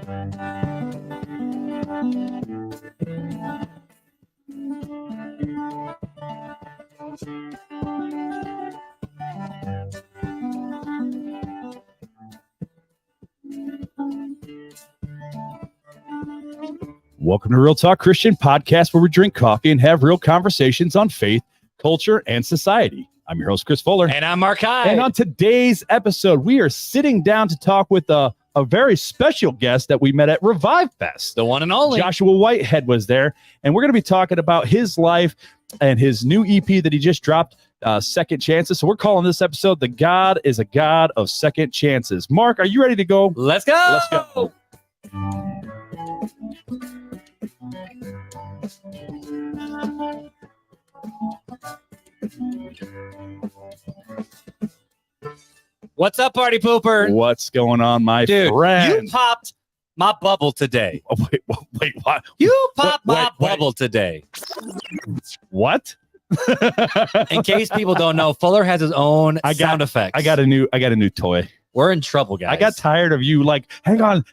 Welcome to Real Talk Christian Podcast, where we drink coffee and have real conversations on faith, culture, and society. I'm your host, Chris Fuller. And I'm Marc Hyde. And on today's episode, we are sitting down to talk with a very special guest that we met at Revive Fest. The one and only. Joshua Whitehead was there, and we're going to be talking about his life and his new EP that he just dropped, Second Chances. So we're calling this episode, The God is a God of Second Chances. Marc, are you ready to go? Let's go. Let's go. What's up, party pooper? What's going on, my friend? You popped my bubble today. Oh, wait, what? You popped my bubble today. What? In case people don't know, Fuller has his own sound effects. I got a new toy. We're in trouble, guys. I got tired of you like, hang on,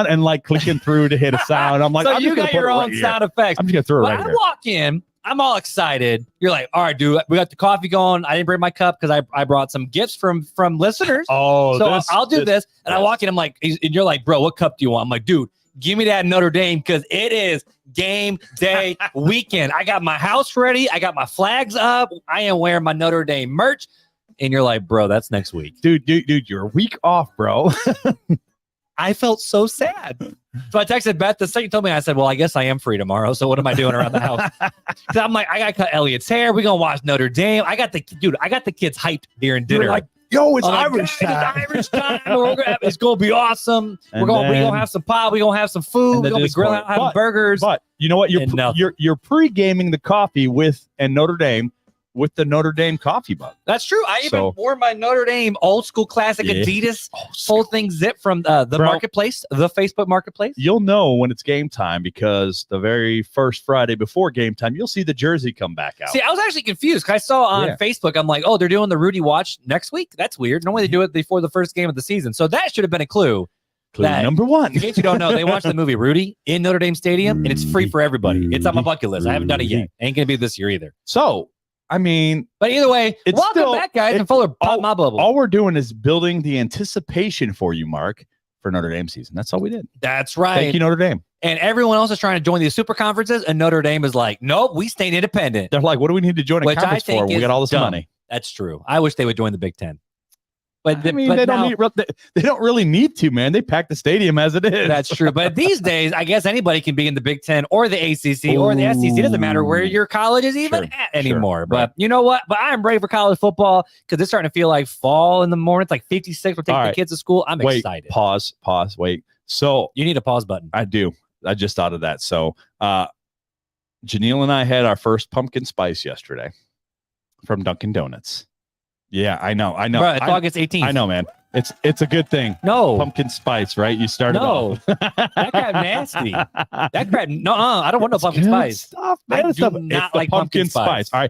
and like clicking through to hit a sound. I'm like, so I'm you got your own sound effects. I'm just gonna throw it right here. I walk in, I'm all excited. You're like, all right, dude, we got the coffee going. I didn't bring my cup because I brought some gifts from listeners. Oh, so I'll do this. And I walk in, I'm like, and you're like, bro, what cup do you want? I'm like, dude, give me that Notre Dame because it is game day weekend. I got my house ready. I got my flags up. I am wearing my Notre Dame merch. And you're like, bro, that's next week. Dude, you're a week off, bro. I felt so sad. So I texted Beth the second you told me, I said, well, I guess I am free tomorrow. So what am I doing around the house? Because I'm like, I got to cut Elliot's hair. We're going to watch Notre Dame. I got the kids hyped during dinner. You're like, yo, it's Irish time. It's Irish time. It's going to be awesome. We're going to have some pop. We're going to have some food. We're going to be grilling out, having burgers. But you know what? You're pre-gaming the coffee and Notre Dame with the Notre Dame coffee mug. That's true. I even wore my Notre Dame old school classic Adidas whole thing zip from the marketplace, the Facebook marketplace. You'll know when it's game time because the very first Friday before game time, you'll see the jersey come back out. See, I was actually confused because I saw on Facebook, I'm like, oh, they're doing the Rudy Watch next week? That's weird. Normally they do it before the first game of the season. So that should have been a clue. Clue number one. In case you don't know, they watched the movie Rudy in Notre Dame Stadium, and it's free for everybody. It's on my bucket list. I haven't done it yet. Ain't going to be this year either. So, I mean, but either way, welcome back, guys. And Fuller popped my bubble. All we're doing is building the anticipation for you, Marc, for Notre Dame season. That's all we did. That's right. Thank you, Notre Dame. And everyone else is trying to join these super conferences, and Notre Dame is like, nope, we stayed independent. They're like, what do we need to join a conference for? We got all this money. That's true. I wish they would join the Big Ten. But they don't really need to, man. They pack the stadium as it is. That's true. But these days, I guess anybody can be in the Big Ten or the ACC or the SEC. It doesn't matter where your college is even at anymore. Sure, but you know what? But I'm ready for college football because it's starting to feel like fall in the morning. It's like 56. We'll take the kids to school. I'm excited. Pause. Wait. So you need a pause button. I do. I just thought of that. So Janelle and I had our first pumpkin spice yesterday from Dunkin' Donuts. Yeah, I know. Bro, it's August 18th. I know, man. It's a good thing. No. Pumpkin spice, right? You started off. That crap nasty. That crap, I don't want no pumpkin spice. Stuff, man. I do not like pumpkin spice. All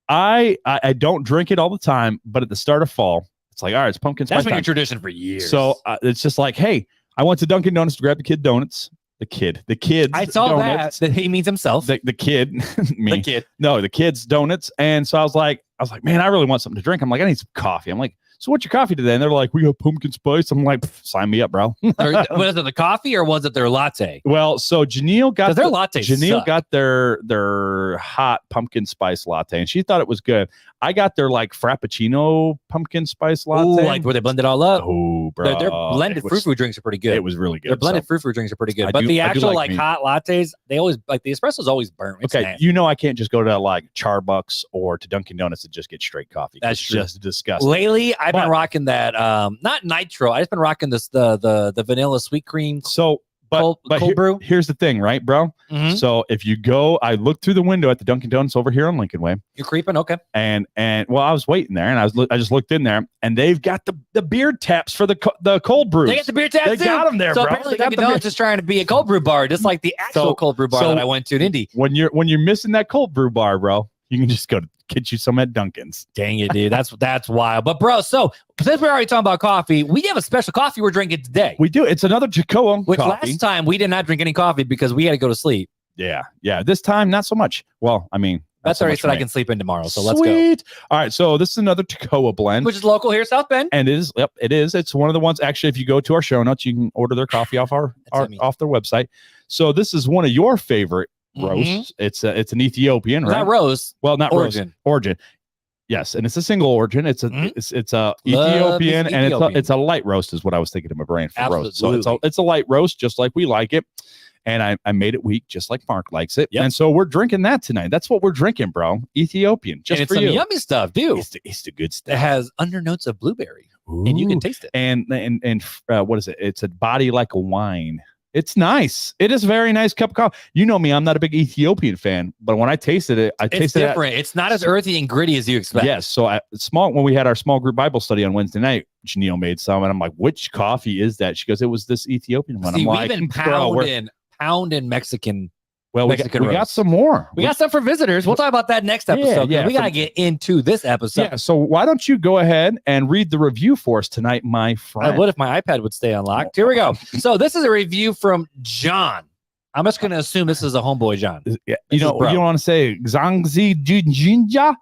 right. I don't drink it all the time, but at the start of fall, it's like, all right, it's pumpkin spice. That's been your tradition for years. So it's just like, hey, I went to Dunkin' Donuts to grab the kid donuts. The kids. I saw donuts. that he means himself. The kid, me. The kid. No, the kids donuts. And so I was like, man, I really want something to drink. I'm like, I need some coffee. I'm like, so what's your coffee today? And they're like, we got pumpkin spice. I'm like, sign me up, bro. Was it the coffee or was it their latte? Well, so Janelle got their latte. Janelle got their hot pumpkin spice latte, and she thought it was good. I got their like Frappuccino pumpkin spice latte. Ooh, like where they blend it all up. Oh, bro, their blended frou-frou drinks are pretty good. It was really good. Their blended frou-frou drinks are pretty good. But the actual like hot lattes, they always like the espresso's always burnt. It's okay, nasty. you know I can't just go to like Charbucks or to Dunkin' Donuts and just get straight coffee. That's just disgusting. Lately, I've been rocking that not nitro. I've just been rocking this the vanilla sweet cream. So cold brew. Here's the thing, right, bro? Mm-hmm. So if you go, I looked through the window at the Dunkin' Donuts over here on Lincoln Way. You're creeping, okay? And well, I was waiting there, and I just looked in there, and they've got the beer taps for the cold brews. They got the beer taps. They got them there, so bro. Apparently, Dunkin' Donuts is trying to be a cold brew bar, just like the actual cold brew bar that I went to in Indy. When you're missing that cold brew bar, bro, you can just go get you some at Dunkin's. Dang it, dude. That's wild. But bro, so since we're already talking about coffee, we have a special coffee we're drinking today. We do. It's another Jacoa Which coffee. last time we did not drink any coffee because we had to go to sleep. Yeah. This time, not so much. Well, I mean, That's so already much said for I me. can sleep in tomorrow. So let's go. Sweet. All right. So this is another Jacoa blend. Which is local here, South Bend. And it is. Yep, it is. It's one of the ones. Actually, if you go to our show notes, you can order their coffee off off their website. So this is one of your favorite roasts. It's an Ethiopian, right? Not roast. Well, not Origin. roast. Origin. Yes, and it's a single origin. It's a it's a Love Ethiopian, is and Ethiopian. it's a light roast is what I was thinking in my brain for roast. So Absolutely. it's a light roast, just like we like it. And I made it weak, just like Marc likes it. Yep. And so we're drinking that tonight. That's what we're drinking, bro. Ethiopian, just and it's for some you. yummy stuff, dude. It's the good It stuff. has undernotes of blueberry, and you can taste it. And what is it? It's a body like a wine. It's nice. It is a very nice cup of coffee. You know me, I'm not a big Ethiopian fan, but when I tasted it, It's tasted different. It's not as earthy and gritty as you expect. Yes. So when we had our small group Bible study on Wednesday night, Janelle made some, and I'm like, which coffee is that? She goes, it was this Ethiopian one. See, I'm we've like, been pounding Mexican. well, we Mexican got roast. some more. We got some for visitors. We'll talk about that next episode. Yeah, we got to get into this episode. Yeah. So why don't you go ahead and read the review for us tonight, my I friend? would if my iPad would stay unlocked. Here we go. So this is a review from John. I'm just going to assume this is a homeboy John. Yeah, This you is bro. don't want to say Zhangzi Jinja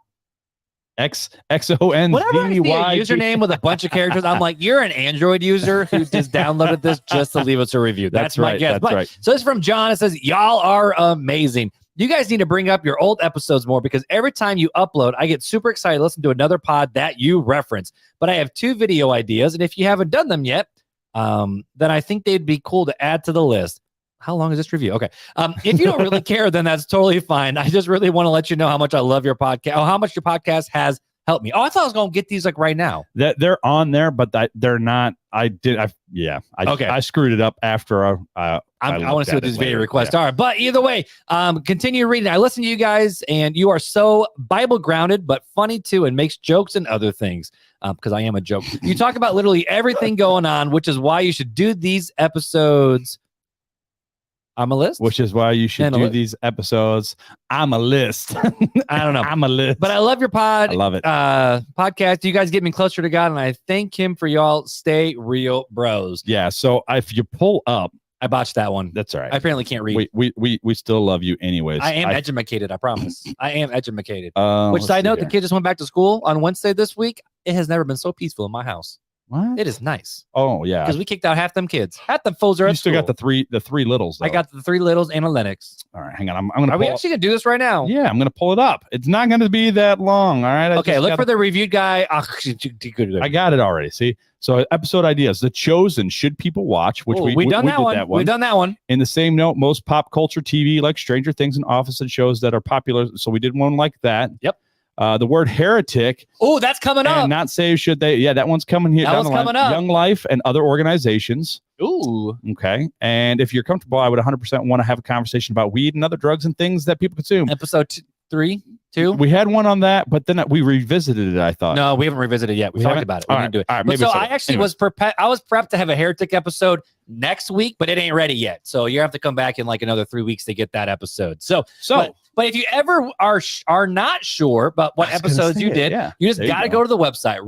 XONZY. Whenever I see a username with a bunch of characters, I'm like, you're an Android user who just downloaded this just to leave us a review. That's my right. guess. That's But- right. So this is from John. It says, y'all are amazing. You guys need to bring up your old episodes more because every time you upload, I get super excited to listen to another pod that you reference. But I have 2 video ideas, and if you haven't done them yet, then I think they'd be cool to add to the list. How long is this review? Okay. If you don't really care, then that's totally fine. I just really want to let you know how much I love your podcast, how much your podcast has helped me. Oh, I thought I was going to get these like right now. That they're on there, but they're not. I screwed it up after I want to see what this video requests are. But either way, continue reading. I listen to you guys, and you are so Bible grounded, but funny too, and makes jokes and other things. Because I am a joke. You talk about literally everything going on, which is why you should do these episodes. I'm a list. Which is why you should And a do list. these episodes. I'm a list. I don't know. I'm a list. But I love your I love it. podcast. You guys get me closer to God, and I thank Him for y'all. Stay real, bros. Yeah. So if you pull up, I botched that one. that's all right. I apparently can't read. We still love you anyways. I am educated. I promise. I am educated. let's Which side see note, the here. kid just went back to school on Wednesday this week. It has never been so peaceful in my house. What? It is nice Oh yeah. because we kicked out half them kids. Half them fools are You at still got school. the three littles. Though. I got the 3 littles and a Lennox. All right, hang on. I'm gonna. Are we pull actually gonna do this right now? Yeah, I'm gonna pull it up. It's not gonna be that long. All right. Okay, look for the reviewed guy. I got it already. See. So episode ideas: The Chosen. Should people watch? Which we done that did one. that one. We've done that one. In the same note, most pop culture TV like Stranger Things and Office and shows that are popular. So we did one like that. Yep. The word heretic Oh, that's coming up. and not saved should they? Yeah, that one's coming here. That down one's the line. coming up. Young Life and other organizations. Ooh. Okay. And if you're comfortable, I would 100% want to have a conversation about weed and other drugs and things that people consume. Episode 3, 2. We had one on that, but then we revisited it, I thought. No, we haven't revisited it yet. We We talked haven't? about it. We All didn't right, do it. all right, But maybe so it's I later. actually Anyways. was prepped to have a heretic episode next week, but it ain't ready yet. So you have to come back in like another 3 weeks to get that episode. So but if you ever are not sure about what I was gonna episodes say you it, did, yeah. you just There you got to go. go to the website,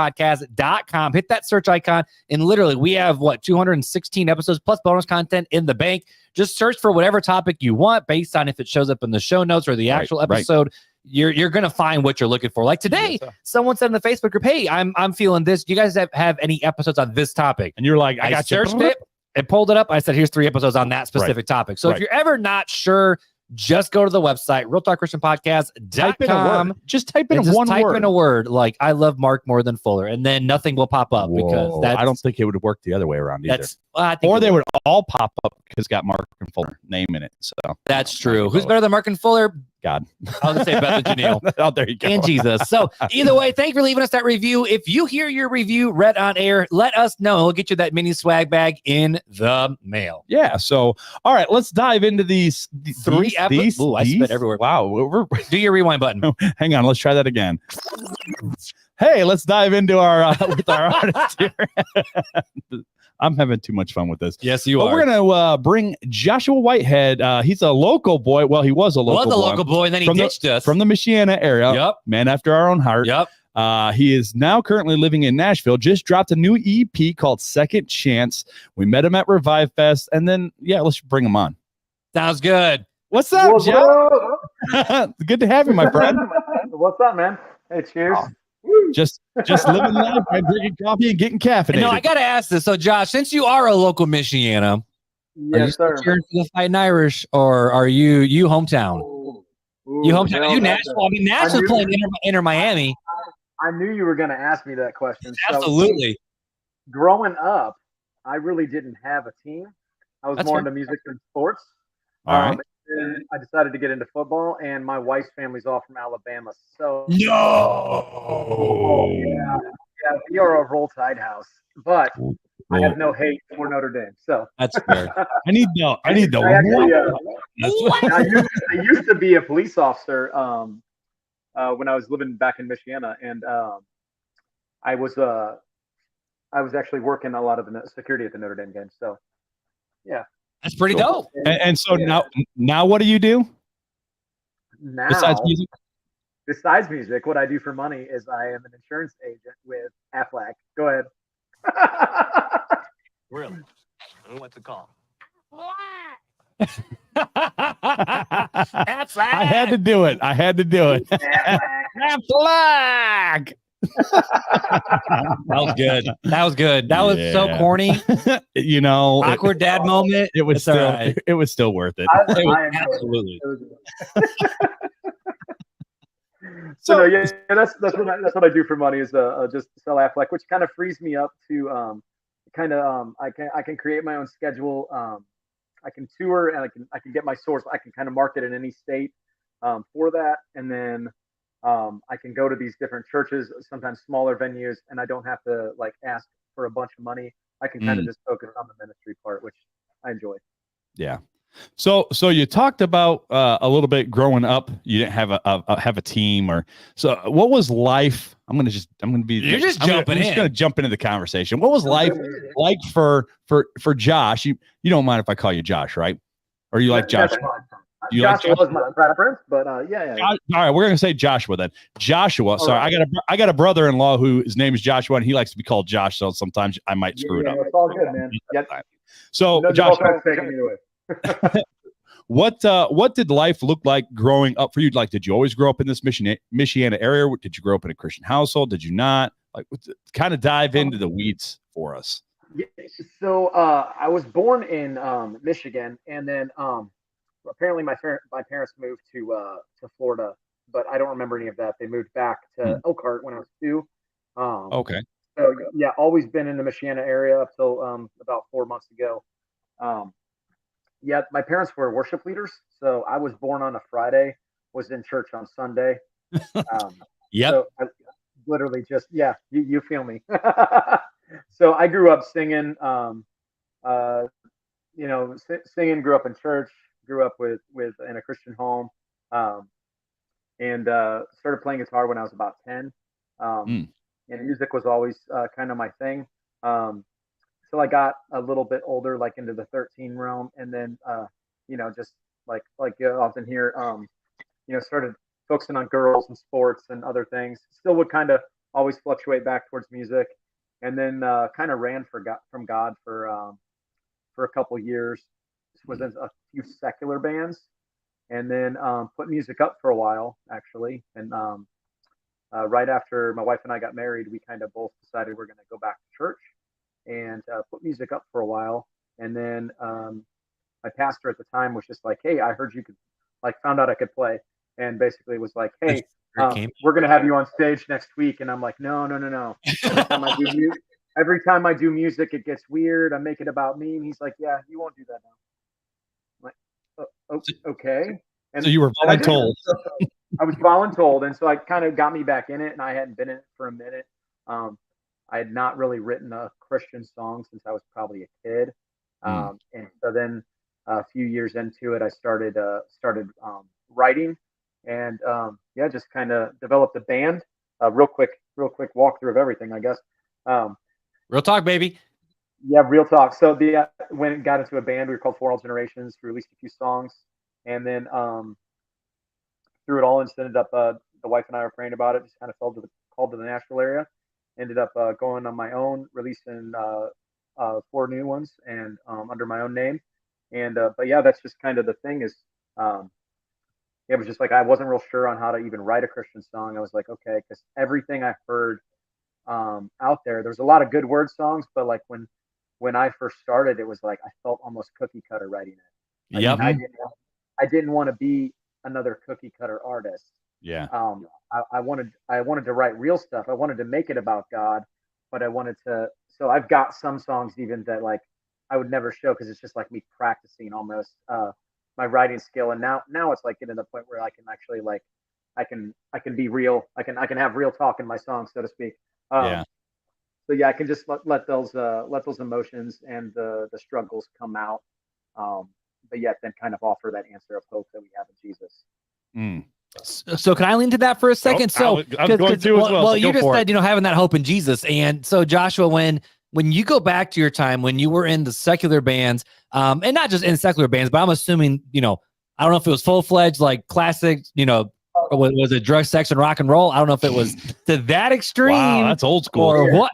realtalkchristianpodcast.com. Hit that search icon, and literally we have 216 episodes plus bonus content in the bank. Just search for whatever topic you want based on if it shows up in the show notes or the Right, actual right. episode. You're gonna find what you're looking for. Like today, Yes, sir. someone said in the Facebook group, "Hey, I'm feeling this. Do you guys have any episodes on this topic?" And you're like, I got you. searched it. It pulled it up. I said, "Here's 3 episodes on that specific topic." So Right. if you're ever not sure, just go to the website, Type in a realtalkchristianpodcast.com. word. Just type in And just one type word. in a word like "I love Mark more than Fuller," and then nothing will pop up because Whoa, that's I don't think it would work the other way around either. that's. Well, I think Or it they would. would all pop up because it's got Mark and Fuller name in it. So That's true. Who's better than Mark and Fuller? God. I was gonna say Beth and Janelle. Oh, there you go. And Jesus. So either way, thank you for leaving us that review. If you hear your review read on air, let us know. We'll get you that mini swag bag in the mail. Yeah. So, all right, let's dive into these 3 episodes. Ooh, I spit everywhere. Wow. Do your rewind button. Hang on. Let's try that again. Hey, let's dive into our with our artist here. I'm having too much fun with this. Yes, you But are. we're gonna bring Joshua Whitehead. He's a local boy. Well, he was a local boy. And then he From ditched us. from the Michiana area. Yep. Man after our own heart. Yep. He is now currently living in Nashville. Just dropped a new EP called Second Chance. We met him at Revive Fest, and then let's bring him on. Sounds good. What's up, Joe? Good to have you, my friend. What's up, man? Hey, cheers. Just living life by drinking coffee and getting caffeinated. No, I got to ask this. So, Josh, since you are a local Michiana, are you Yes, sir. cheering for the Fighting Irish, or are you hometown? You hometown? Are you Nashville? I mean, Nashville's playing Inter Miami. I knew you were going to ask me that question. Absolutely. So, growing up, I really didn't have a team. I was more into music than sports. All right. And I decided to get into football, and my wife's family's all from Alabama. So No. yeah, we are a Roll Tide house, but I have no hate for Notre Dame. So that's fair. I need the I used to be a police officer when I was living back in Michiana, and I was actually working a lot of the security at the Notre Dame games. So yeah. That's pretty dope. And so now what do you do? Now, Besides music, what I do for money is I am an insurance agent with Aflac. Go ahead. Really? What's the call? I had to do it. Aflac. That was good. That was so corny. Awkward dad moment. It was still right. It was still worth it. Absolutely. So that's what I do for money is just sell Affleck, which kind of frees me up to I can create my own schedule. I can tour and I can get my source. I can kind of market in any state for that, and then I can go to these different churches, sometimes smaller venues, and I don't have to ask for a bunch of money. I can kind of just focus on the ministry part, which I enjoy. Yeah. So you talked about a little bit growing up. You didn't have a team, or so. What was life? I'm gonna be. You're just jumping in. I'm just gonna jump into the conversation. What was life like for Josh? You don't mind if I call you Josh, right? Or you like Josh? Joshua was my preference, but yeah. All right, we're gonna say Joshua then. Joshua. Sorry, I got a brother-in-law whose name is Joshua, and he likes to be called Josh. So sometimes I might screw it up. It's all good, man. Yep. So Joshua, what did life look like growing up for you? Like, did you always grow up in this Michiana area? Did you grow up in a Christian household? Did you not? Like, kind of dive into the weeds for us. Yeah, so I was born in Michigan, and then apparently my parents moved to Florida, but I don't remember any of that. They moved back to Elkhart when I was 2. Okay. So yeah, always been in the Michiana area up till about 4 months ago. Yeah, my parents were worship leaders, so I was born on a Friday, was in church on Sunday. Yep. So I literally just you feel me. So I grew up singing, singing. Grew up in church. Grew up with in a Christian home, and started playing guitar when I was about 10. And music was always kind of my thing. Till I got a little bit older, like into the 13 realm, and then just like you often hear, started focusing on girls and sports and other things. Still would kind of always fluctuate back towards music, and then kind of ran from God for a couple years. Was in a few secular bands, and then put music up for a while actually. And right after my wife and I got married, we kind of both decided we're going to go back to church and put music up for a while. And then my pastor at the time was just like, "Hey, I heard you could found out I could play," and basically was like, "Hey, we're going to have you on stage next week." And I'm like, no. Every time I do music, it gets weird. I make it about me. And he's like, "Yeah, you won't do that now." I'm like, okay. And so you were voluntold. I was voluntold, and so I kind of got me back in it, and I hadn't been in it for a minute. I had not really written a Christian song since I was probably a kid. And so then a few years into it, I started writing, and just kind of developed a band. Real quick walkthrough of everything, I guess. Real talk, baby. Yeah, real talk. So when it got into a band, we were called For All Generations. We released a few songs, and then through it all, and just ended up the wife and I were praying about it. Just kind of fell to the called to the Nashville area. Ended up going on my own, releasing 4 new ones, and under my own name. And but yeah, that's just kind of the thing is. It was just like I wasn't real sure on how to even write a Christian song. I was like, okay, because everything I heard out there was a lot of good word songs, but like when I first started, it was like I felt almost cookie cutter writing it. Like Yep. I didn't want to be another cookie cutter artist. Yeah. I wanted to write real stuff. I wanted to make it about God, but I wanted to. So I've got some songs even that like I would never show because it's just like me practicing almost my writing skill. And now it's like getting to the point where I can actually like I can be real. I can have real talk in my songs, so to speak. Yeah. So yeah, I can just let those emotions and the struggles come out, but yet then kind of offer that answer of hope that we have in Jesus. Mm. So can I lean to that for a second? I'm going to as well. Well, so you go just for said, it. having that hope in Jesus. And so Joshua, when you go back to your time when you were in the secular bands, and not just in secular bands, but I'm assuming, I don't know if it was full-fledged, like classic, or was it drug, sex, and rock and roll? I don't know if it was to that extreme. Wow, that's old school. Or what?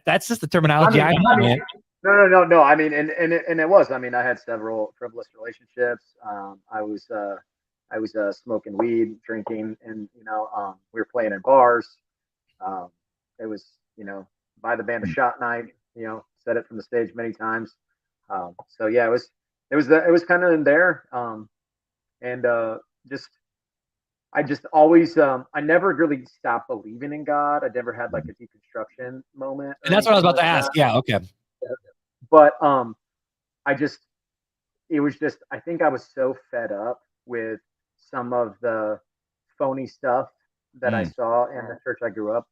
That's just the terminology I mean. No. I mean, and it was. I mean, I had several frivolous relationships. I was smoking weed, drinking, and we were playing in bars. It was buy the band a shot night. Said it from the stage many times. So yeah, it was kind of in there. And I just always I never really stopped believing in God. I never had like a deconstruction moment. And that's what I was about to ask. Yeah, okay. But it was just I think I was so fed up with some of the phony stuff that I saw in the church I grew up.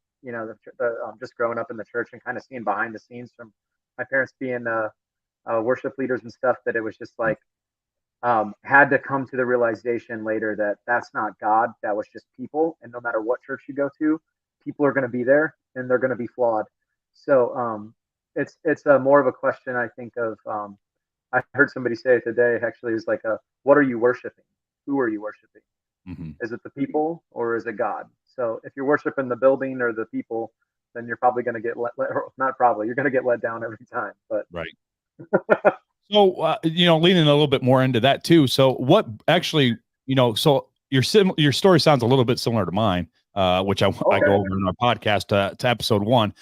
Just growing up in the church and kind of seeing behind the scenes from my parents being worship leaders and stuff. That it was just like had to come to the realization later that that's not God. That was just people. And no matter what church you go to, people are going to be there and they're going to be flawed. So it's more of a question, I think, of I heard somebody say it today. Actually, is like, what are you worshiping? Who are you worshiping? Mm-hmm. Is it the people or is it God? So if you're worshiping the building or the people, then you're probably going to get not probably, you're going to get let down every time. But right. So, leaning a little bit more into that too. So what actually, so your story sounds a little bit similar to mine, which I go over in our podcast to episode 1.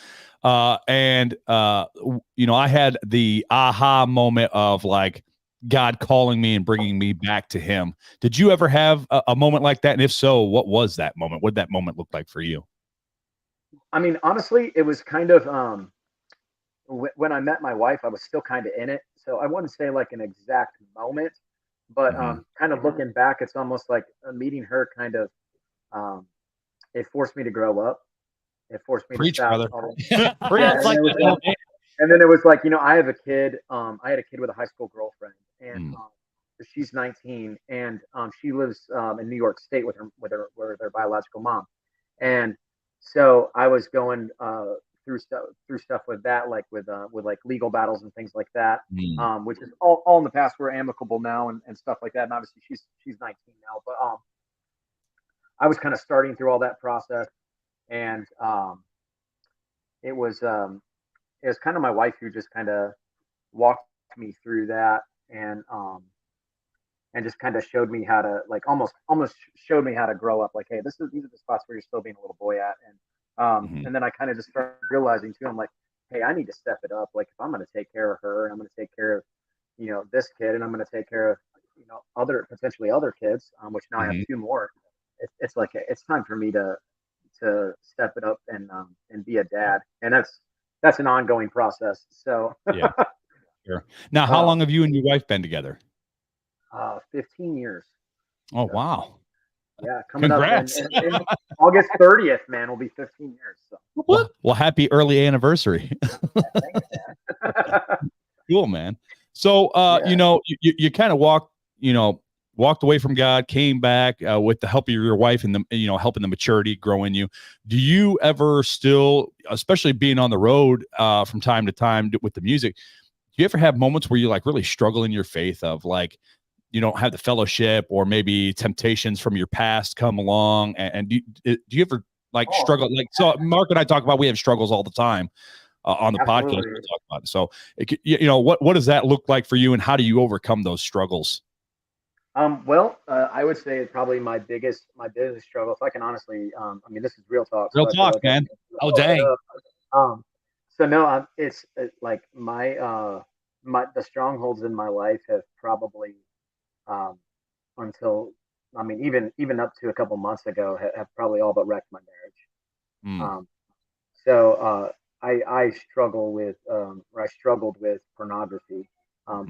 And I had the aha moment of like God calling me and bringing me back to him. Did you ever have a moment like that? And if so, what was that moment? What did that moment look like for you? I mean, honestly, it was kind of, when I met my wife, I was still kind of in it. So I wouldn't say like an exact moment, but kind of looking back, it's almost like meeting her kind of, it forced me to grow up. It forced me Preach, to stop. And then it was like, I have a kid. I had a kid with a high school girlfriend, and she's 19, and she lives in New York State with her biological mom. And so I was going through stuff with that, like with like legal battles and things like that, which is all in the past. We're amicable now and stuff like that. And obviously she's 19 now, but I was kind of starting through all that process, and it was kind of my wife who just kind of walked me through that, and just kind of showed me how to like almost showed me how to grow up. Like, hey, these are the spots where you're still being a little boy at, and then I kind of just started realizing too, I'm like, hey, I need to step it up. Like, if I'm going to take care of her, and I'm going to take care of this kid, and I'm going to take care of potentially other kids, which now I have 2 more. It's like it's time for me to step it up and be a dad, and that's an ongoing process. So yeah, sure. Now, how long have you and your wife been together? 15 years. Oh, wow. Yeah, coming Congrats. up in August 30th, man, will be 15 years. So. Well, happy early anniversary. Thanks, man. Cool, man. So, you kind of walk, walked away from God, came back with the help of your wife and helping the maturity grow in you. Do you ever still, especially being on the road from time to time with the music, do you ever have moments where you like really struggle in your faith of like, you don't have the fellowship or maybe temptations from your past come along? And do you ever like struggle? Like, so Mark and I talk about, we have struggles all the time on the Absolutely. podcast. We talk about it. So, what does that look like for you, and how do you overcome those struggles? Well, I would say probably my biggest struggle, if I can honestly, this is real talk. Real So I feel talk, like man. Oh, dang. So no, it's like my the strongholds in my life have probably until even up to a couple months ago have probably all but wrecked my marriage. Mm. So I struggle with or I struggled with pornography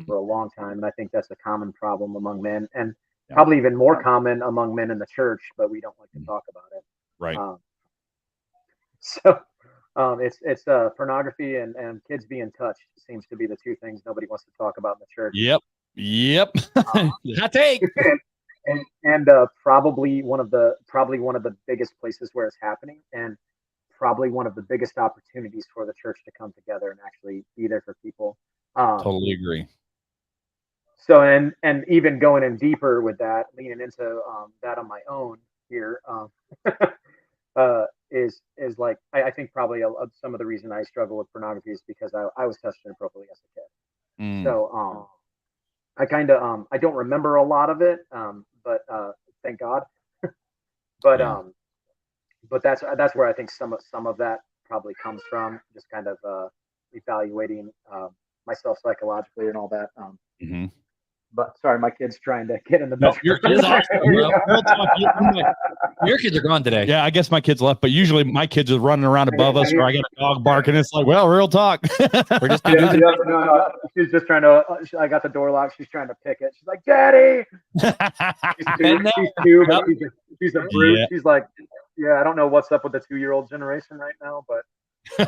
for a long time, and I think that's a common problem among men, and probably even more common among men in the church, but we don't like to talk about it. Right. So it's pornography and kids being touched seems to be the two things nobody wants to talk about in the church. Yep. Hot take. And probably one of the biggest places where it's happening, and probably one of the biggest opportunities for the church to come together and actually be there for people. Totally agree. So and even going in deeper with that, leaning into that on my own here, is like I think probably some of the reason I struggle with pornography is because I was touched inappropriately as a kid. Mm. So I kind of I don't remember a lot of it, but thank God. But but that's where I think some of that probably comes from, just kind of evaluating myself psychologically and all that. Mm-hmm. But sorry, my kid's trying to get in the No, bedroom. You're awesome, bro. Your kids are gone today. Yeah, I guess my kids left, but usually my kids are running around above us, or I got a dog barking. It's like, well, real talk. We're just No. She's just trying to. I got the door locked. She's trying to pick it. She's like, "Daddy." She's two, but she's a brute. Yeah. She's like, yeah, I don't know what's up with the 2-year-old generation right now, but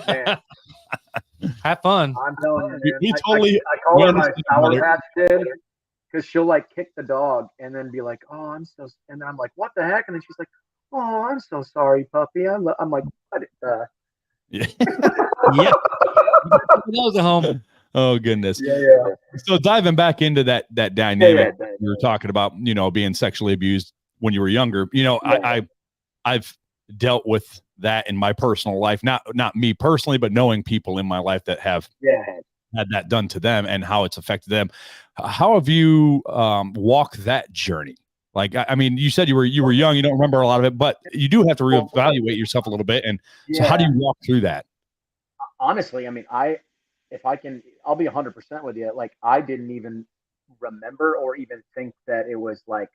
man, have fun. I'm telling you, man, We totally. I call her my understand, Sour brother. Patch Kid because she'll like kick the dog and then be like, "Oh, I'm so," and I'm like, "What the heck?" And then she's like, "Oh, I'm so sorry, puppy." I'm like, "What?" Yeah. Yep. That was a home. Oh goodness. Yeah. So diving back into that dynamic you were talking about, being sexually abused when you were younger. I've dealt with that in my personal life, not me personally, but knowing people in my life that have had that done to them and how it's affected them. How have you walked that journey? Like, I mean, you said you were young, you don't remember a lot of it, but you do have to reevaluate yourself a little bit. And so how do you walk through that? Honestly, I mean, I'll be 100% with you. Like, I didn't even remember or even think that it was like,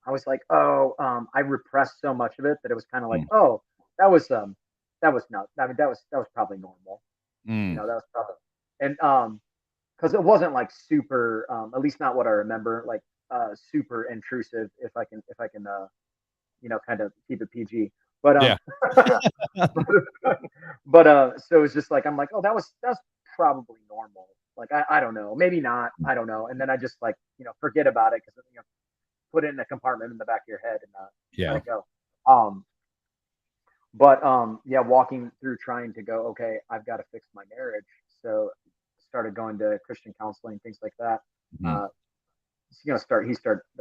I was like, I repressed so much of it that it was kind of like, oh, that was not. I mean, that was probably normal. That was probably, and because it wasn't like super, at least not what I remember, like super intrusive. If I can, kind of keep it PG. But but so it's just like I'm like, oh, that's probably normal. Like I don't know, maybe not, I don't know. And then I just like forget about it because put it in a compartment in the back of your head and let it go. But walking through trying to go, okay, I've got to fix my marriage. So started going to Christian counseling, things like that. The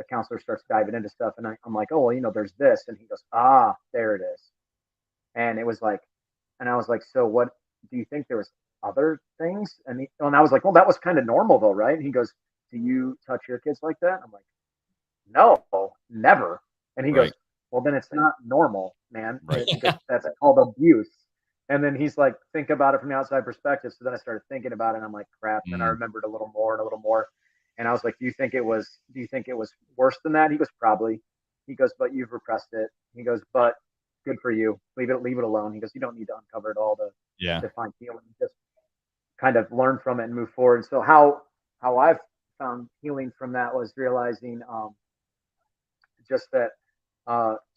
counselor starts diving into stuff, and I'm like, oh, well, there's this, and he goes, there it is. And it was like, and I was like, so what do you think there was other things? And I was like, well, that was kind of normal though, right? And he goes, do you touch your kids like that? I'm like, no, never. And he goes, well, then it's not normal, man. Right. That's called abuse. And then he's like, think about it from the outside perspective. So then I started thinking about it, and I'm like, crap. And I remembered a little more and a little more. And I was like, do you think it was worse than that? He goes, probably. He goes, but you've repressed it. He goes, but good for you. Leave it alone. He goes, you don't need to uncover it all to find healing. Just kind of learn from it and move forward. And so how I've found healing from that was realizing just that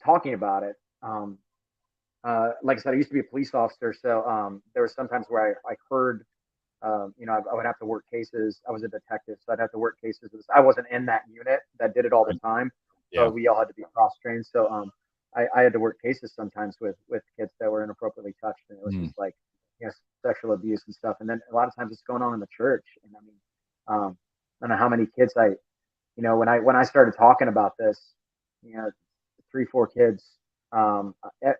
talking about it. Like I said, I used to be a police officer, so there was sometimes where I heard I would have to work cases. I was a detective, so I'd have to work cases. I wasn't in that unit that did it all the time, Yeah. so we all had to be cross trained. So I had to work cases sometimes with kids that were inappropriately touched, and it was just like sexual abuse and stuff. And then a lot of times it's going on in the church. And I mean, I don't know how many kids when I started talking about this, 3, 4 kids.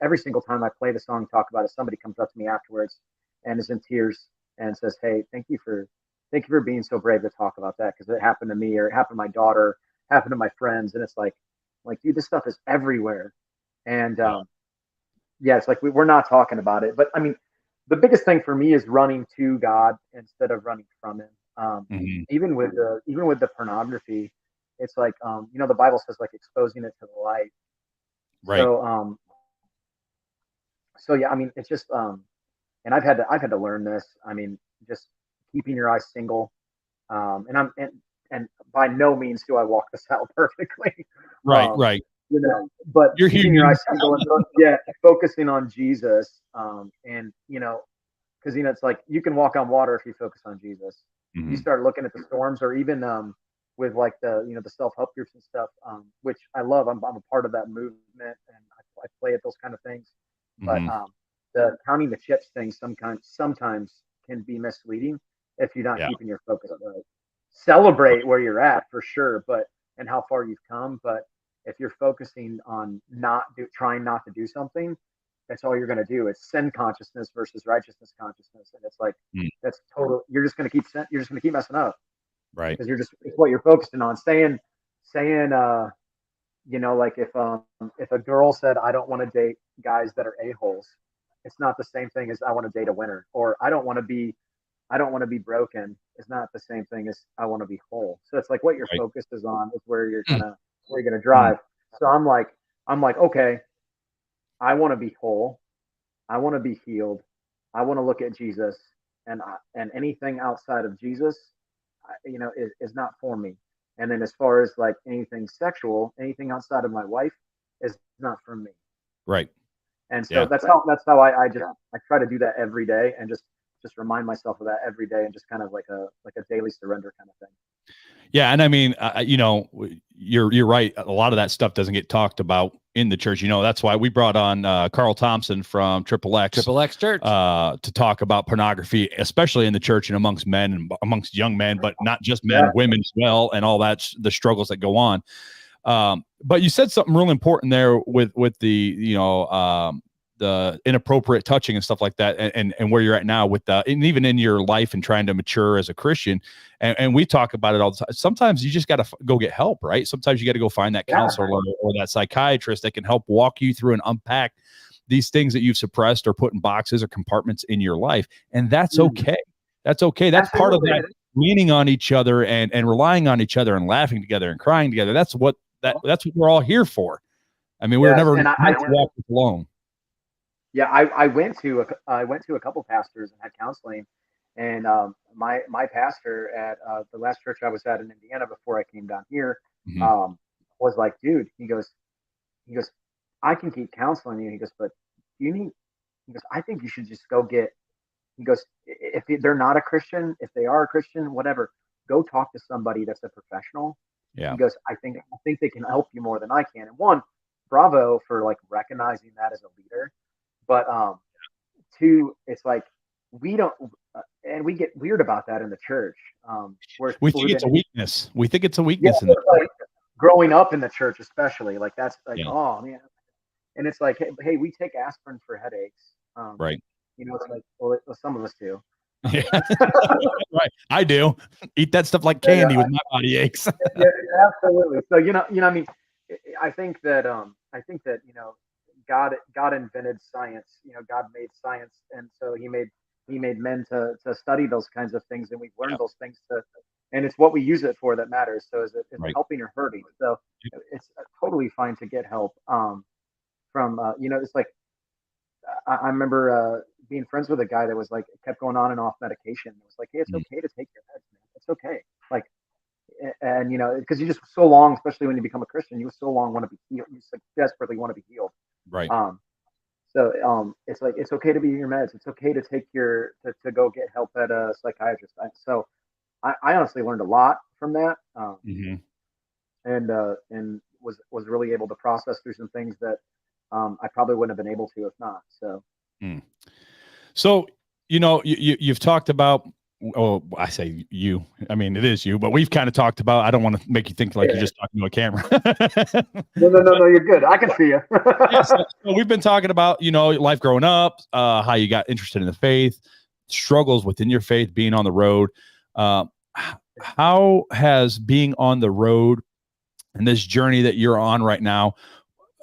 Every single time I play the song, talk about it, somebody comes up to me afterwards and is in tears and says, "Hey, thank you for being so brave to talk about that, because it happened to me, or it happened to my daughter, happened to my friends." And it's like, dude, this stuff is everywhere. And it's like we're not talking about it. But I mean, the biggest thing for me is running to God instead of running from Him. Even with the pornography, it's like the Bible says, like, exposing it to the light. Right. So yeah, I mean, it's just and I've had to learn this. I mean, just keeping your eyes single. And by no means do I walk this out perfectly. Right. Right. But You're keeping your eyes single and focusing on Jesus. And because it's like you can walk on water if you focus on Jesus. You start looking at the storms, or even with like the self-help groups and stuff, which I love. I'm a part of that movement, and I play at those kind of things. But the counting the chips thing sometimes can be misleading if you're not keeping your focus right. Celebrate where you're at for sure, and how far you've come. But if you're focusing on trying not to do something, that's all you're going to do. It's sin consciousness versus righteousness consciousness, and it's like that's total. You're just going to keep messing up, right? Because it's what you're focusing on. Saying, like if a girl said, "I don't want to date guys that are a-holes," it's not the same thing as "I want to date a winner," or "I don't want to be broken." It's not the same thing as "I want to be whole." So it's like what your focus is on is where you're gonna drive. So I'm like, okay, I want to be whole. I want to be healed. I want to look at Jesus, and anything outside of Jesus, is not for me. And then as far as like anything sexual, anything outside of my wife is not for me. Right. And so that's how I try to do that every day, and just remind myself of that every day, and just kind of like a daily surrender kind of thing. Yeah, and I mean, you're right. A lot of that stuff doesn't get talked about in the church. That's why we brought on Carl Thompson from Triple X Church to talk about pornography, especially in the church and amongst men and amongst young men, but not just men, women as well, and all that the struggles that go on. But you said something really important there with the inappropriate touching and stuff like that, and where you're at now with and even in your life and trying to mature as a Christian. And we talk about it all the time. Sometimes you just got to go get help, right? Sometimes you got to go find that counselor or that psychiatrist that can help walk you through and unpack these things that you've suppressed or put in boxes or compartments in your life. And that's okay. That's okay. That's part of that leaning on each other and relying on each other and laughing together and crying together. That's what we're all here for. I mean, we're never meant to walk alone. Yeah, I went to a couple pastors and had counseling, and my pastor at the last church I was at in Indiana before I came down here was like, dude, he goes, I can keep counseling you. He goes, but I think you should just go get. He goes, if they're not a Christian, if they are a Christian, whatever, go talk to somebody that's a professional. Yeah. He goes, I think they can help you more than I can. And one, bravo for like recognizing that as a leader. But two, it's like we don't, and we get weird about that in the church. We think it's a weakness. We think it's a weakness in like, growing up in the church, especially. Like that's like, oh man, and it's like, hey, we take aspirin for headaches. Right. It's like, well, some of us do. Yeah. Right. I do. Eat that stuff like candy with my body aches. Absolutely. So I mean, I think that God invented science. God made science, and so He made men to study those kinds of things, and we've learned those things and it's what we use it for that matters. So is it helping or hurting? So it's totally fine to get help. From it's like I remember being friends with a guy that was like kept going on and off medication. It was like, hey, it's okay to take your meds, man. It's okay. Like, and because you just so long, especially when you become a Christian, you so long want to be healed. You desperately want to be healed. Right. So it's like it's okay to be in your meds. It's okay to take to go get help at a psychiatrist. So I honestly learned a lot from that, Mhm. and was really able to process through some things that I probably wouldn't have been able to if not. So Mm. So, you've talked about, oh, I say you, I mean, it is you, but we've kind of talked about, I don't want to make you think like you're yeah. just talking to a camera. No, you're good. I can see you. Yes. So we've been talking about, life growing up, how you got interested in the faith, struggles within your faith, being on the road. Uh, how has being on the road and this journey that you're on right now,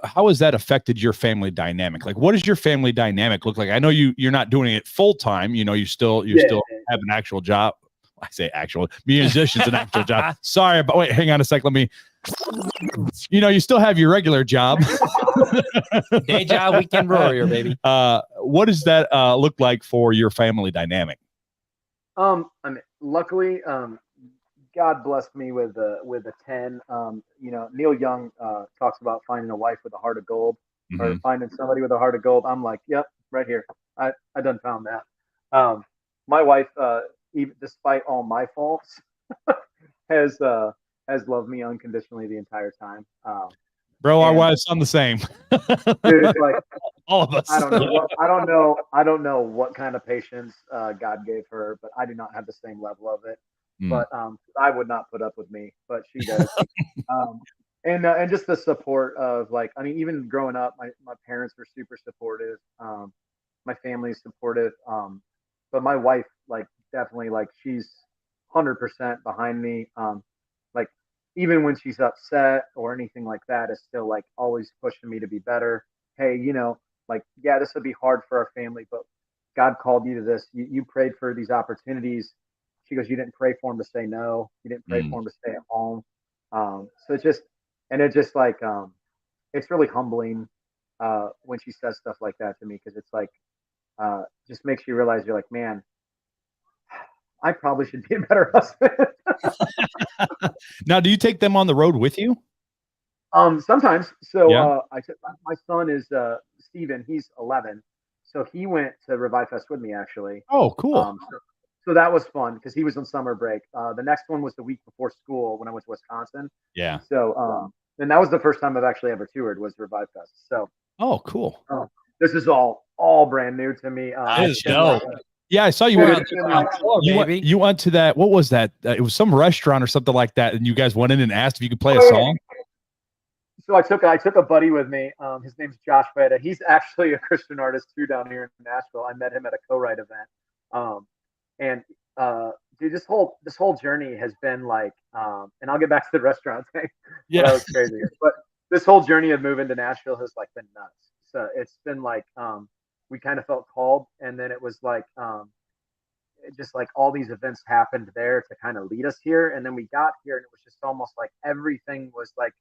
how has that affected your family dynamic? Like, what does your family dynamic look like? I know you're not doing it full time. You still Yeah. have an actual job. I say actual, musician's an actual job. Sorry, but wait, hang on a sec. Let me. You still have your regular job. Day job, weekend warrior, baby. What does that look like for your family dynamic? I mean, luckily, God blessed me with a 10. Neil Young talks about finding a wife with a heart of gold, or Mhm. finding somebody with a heart of gold. I'm like, yep, right here. I done found that. My wife, even despite all my faults, has uh, has loved me unconditionally the entire time. Bro, our And wives sound the same. dude, it's like All of us. I don't know what kind of patience God gave her, but I do not have the same level of it. Mm. But I would not put up with me, but she does. um, and just the support of, like, I mean, even growing up, my parents were super supportive. My family is supportive. But my wife, like, definitely, like, she's 100% behind me. Like, even when she's upset or anything like that, is still like always pushing me to be better. Hey, like, yeah, this would be hard for our family, but God called you to this. You prayed for these opportunities. She goes, you didn't pray for him to say no. You didn't pray Mm. for him to stay at home. So it's just like, it's really humbling when she says stuff like that to me, because it's like, just makes you realize, you're like, man, I probably should be a better husband. Now, do you take them on the road with you? Sometimes. So Yeah. I took my son is Steven, he's 11. So he went to Revive Fest with me, actually. Oh, cool. So that was fun because he was on summer break. The next one was the week before school when I went to Wisconsin. Yeah. So and that was the first time I've actually ever toured, was Revive Fest. So Oh, cool. this is all brand new to me. That It's is been dope. Yeah, I saw you. Dude, Went, it's been like, Baby. you went to that. What was that? It was some restaurant or something like that, and you guys went in and asked if you could play a oh, yeah. song. So I took a buddy with me. His name's Josh Whitehead. He's actually a Christian artist too down here in Nashville. I met him at a co-write event. And dude, this whole journey has been like, and I'll get back to the restaurant thing. Yeah. That was crazy. But this whole journey of moving to Nashville has, like, been nuts. So it's been like, we kind of felt called, and then it was like, it just, like, all these events happened there to kind of lead us here, and then we got here, and it was just almost like everything was like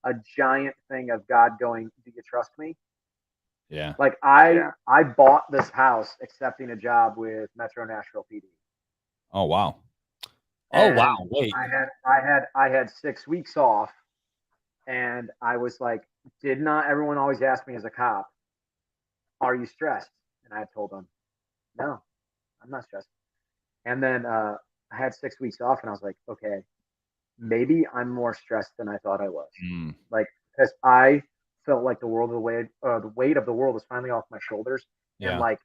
a giant thing of God going, do you trust me? Yeah. Like, I bought this house accepting a job with Metro Nashville PD. Oh, wow. Oh, And wow. Wait. I had 6 weeks off, and I was like, did not everyone always ask me as a cop, are you stressed? And I told them, no, I'm not stressed. And then I had 6 weeks off, and I was like, okay, maybe I'm more stressed than I thought I was. Mm. Like, because I felt like the weight of the world was finally off my shoulders, and, Yeah. like,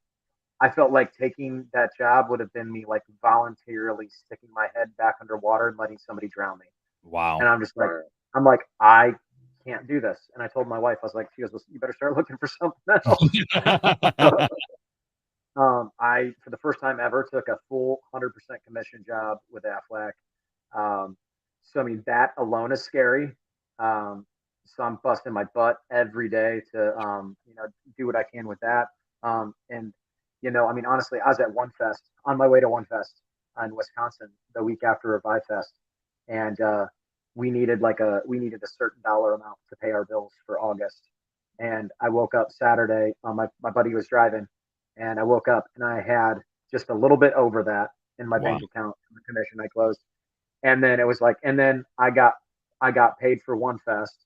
I felt like taking that job would have been me, like, voluntarily sticking my head back underwater and letting somebody drown me. Wow. And I'm like, I can't do this. And I told my wife, I was like, she goes, well, you better start looking for something else. I, for the first time ever, took a full 100% commission job with Aflac. So I mean, that alone is scary. So I'm busting my butt every day to do what I can with that. And I mean, honestly, I was at One Fest, on my way to One Fest in Wisconsin the week after Revive Fest, and we needed a certain dollar amount to pay our bills for August. And I woke up Saturday. My buddy was driving, and I woke up and I had just a little bit over that in my Wow. bank account, the commission I closed. And then it was like, and then I got paid for One Fest.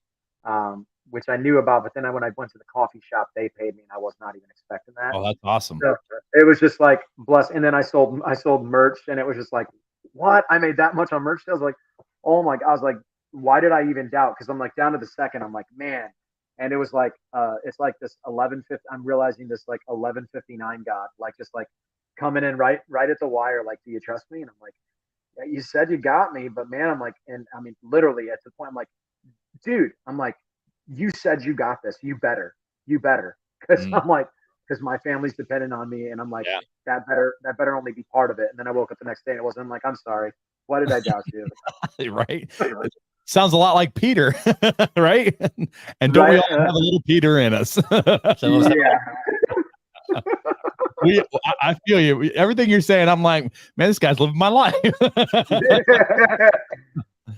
which I knew about. But then when I went to the coffee shop, they paid me, and I was not even expecting that. Oh, that's awesome. So it was just like blessed. And then I sold merch, and it was just like, what? I made that much on merch sales? Like, oh my God! I was like, why did I even doubt? Because I'm like down to the second. I'm like, man. And it was like, it's like this 11:50. I'm realizing this like 11:59 God, like just like coming in right at the wire. Like, do you trust me? And I'm like, yeah, you said you got me, but man, I'm like, and I mean, literally at the point, I'm like, dude, I'm like, you said you got this. You better, because I'm like, because my family's dependent on me, and I'm like, that better only be part of it. And then I woke up the next day, and it wasn't. I'm like, I'm sorry. Why did I doubt you? Right. Sounds a lot like Peter, right? And don't we all have a little Peter in us? Yeah. I feel you. Everything you're saying, I'm like, man, this guy's living my life.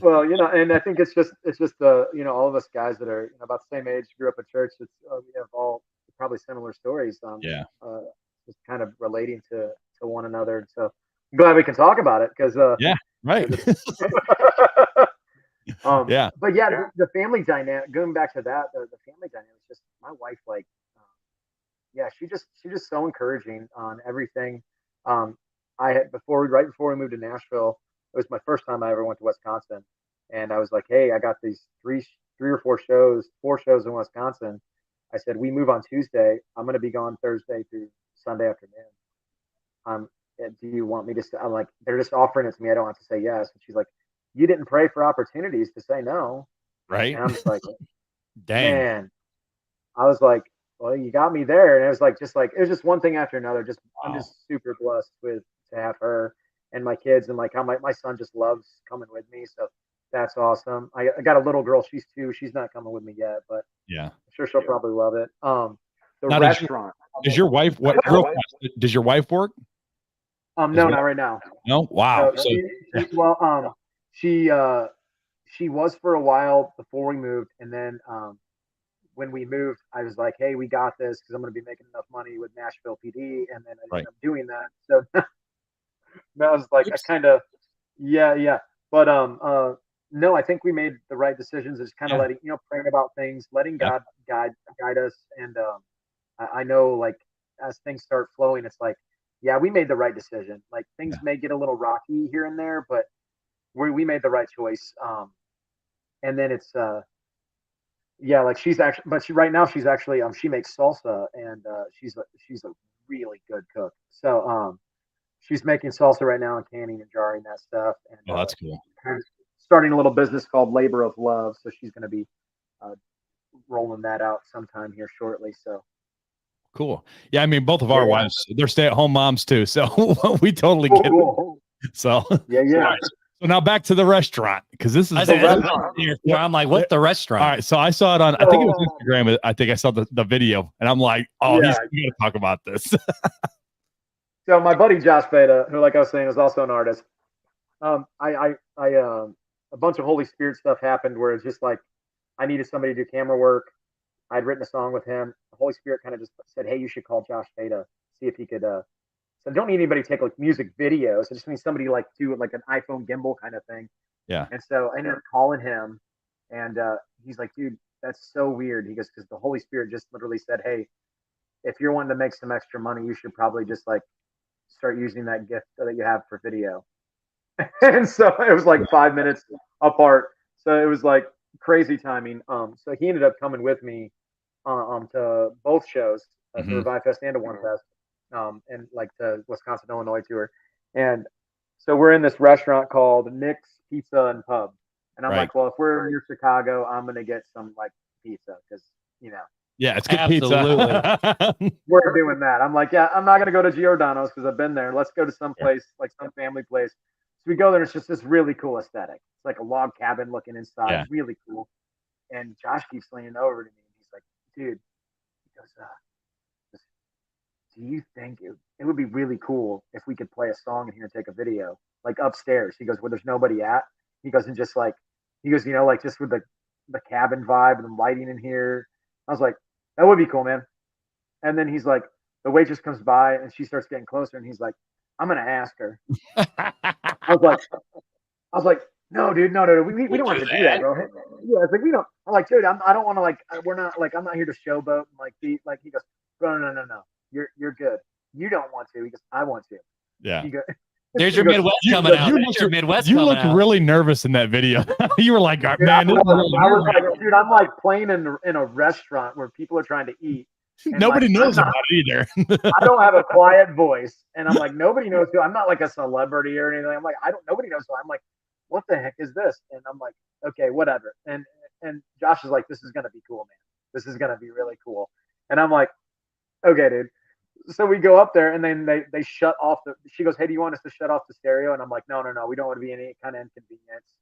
Well, and I think it's just all of us guys that are about the same age, grew up at church. It's we have all probably similar stories. Just kind of relating to one another. So I'm glad we can talk about it because right. But the family dynamic. Going back to that, the family dynamic is just my wife. Like, she's just so encouraging on everything. I had right before we moved to Nashville, it was my first time I ever went to Wisconsin, and I was like, hey, I got these three or four shows in Wisconsin. I said, we move on Tuesday. I'm going to be gone Thursday through Sunday afternoon. Do you want me to I'm like, they're just offering it to me. I don't have to say yes. And she's like, you didn't pray for opportunities to say no. Right. And I'm just like, dang. Man. I was like, well, you got me there. And it was like, it was just one thing after another. Just, wow. I'm just super blessed to have her and my kids, and like how my son just loves coming with me. So that's awesome. I got a little girl. She's 2. She's not coming with me yet, but I'm sure she'll probably love it. The now, restaurant. Does your wife does your wife work? No, not right now. No. Wow. She was for a while before we moved, and then when we moved, I was like, hey, we got this because I'm going to be making enough money with Nashville PD, and then I ended up doing that. So I was like, I kind of, but no, I think we made the right decisions. Just kind of letting, praying about things, letting God guide us, and I know, like, as things start flowing, it's like, we made the right decision. Like, things may get a little rocky here and there, but we made the right choice. And then it's like she's actually, but right now she's actually she makes salsa, and she's a really good cook. So she's making salsa right now and canning and jarring that stuff. And that's cool. Starting a little business called Labor of Love. So she's going to be rolling that out sometime here shortly. So cool. Yeah, I mean, both of our wives, they're stay-at-home moms too, so we totally get it. So So now back to the restaurant, because this is I'm like, what's the restaurant? All right, so I saw it on, I think it was Instagram. I think I saw the video, and I'm like, he's going to talk about this. So my buddy Josh Beta, who, like I was saying, is also an artist. A bunch of Holy Spirit stuff happened where it's just like I needed somebody to do camera work. I'd written a song with him. The Holy Spirit kind of just said, hey, you should call Josh Beta, see if he could. So I don't need anybody to take like music videos. I just need somebody like do like an iPhone gimbal kind of thing. Yeah. And so I ended up calling him, and he's like, dude, that's so weird. He goes, because the Holy Spirit just literally said, hey, if you're wanting to make some extra money, you should probably just like start using that gift that you have for video. And so it was like 5 minutes apart. So it was like crazy timing. So he ended up coming with me to both shows, to Revive Fest and to One Fest, and like the Wisconsin, Illinois tour. And so we're in this restaurant called Nick's Pizza and Pub. And I'm like, well, if we're near Chicago, I'm going to get some like pizza because, yeah, it's good pizza. We're doing that. I'm like, I'm not going to go to Giordano's because I've been there. Let's go to some place, like some family place. So we go there, and it's just this really cool aesthetic. It's like a log cabin looking inside. Yeah. Really cool. And Josh keeps leaning over to me, and he's like, dude, he goes, do you think it would be really cool if we could play a song in here and take a video, like upstairs? He goes, where there's nobody at. He goes, and just like, like just with the cabin vibe and the lighting in here. I was like, that would be cool, man. And then he's like, the waitress comes by and she starts getting closer, and he's like, I'm gonna ask her. I was like, no, dude, no, we don't have to do that, bro. Yeah, it's like we don't. I'm like, dude, I don't want to like, we're not like, I'm not here to showboat and like be like. He goes, no. You're good. You don't want to. He goes, I want to. Yeah. He goes, There's your Midwest coming out. There's your Midwest You coming looked out. really nervous in that video. You were like, Dude, man, I this is was like, dude, I'm like playing in a restaurant where people are trying to eat. nobody like, knows about it either. I don't have a quiet voice, and I'm like, nobody knows who. I'm not like a celebrity or anything. I'm like, nobody knows who. I'm like, what the heck is this? And I'm like, okay, whatever. And Josh is like, this is gonna be cool, man. This is gonna be really cool. And I'm like, okay, dude. So we go up there, and then they shut off the. She goes, hey, do you want us to shut off the stereo? And I'm like, no, we don't want to be any kind of inconvenience.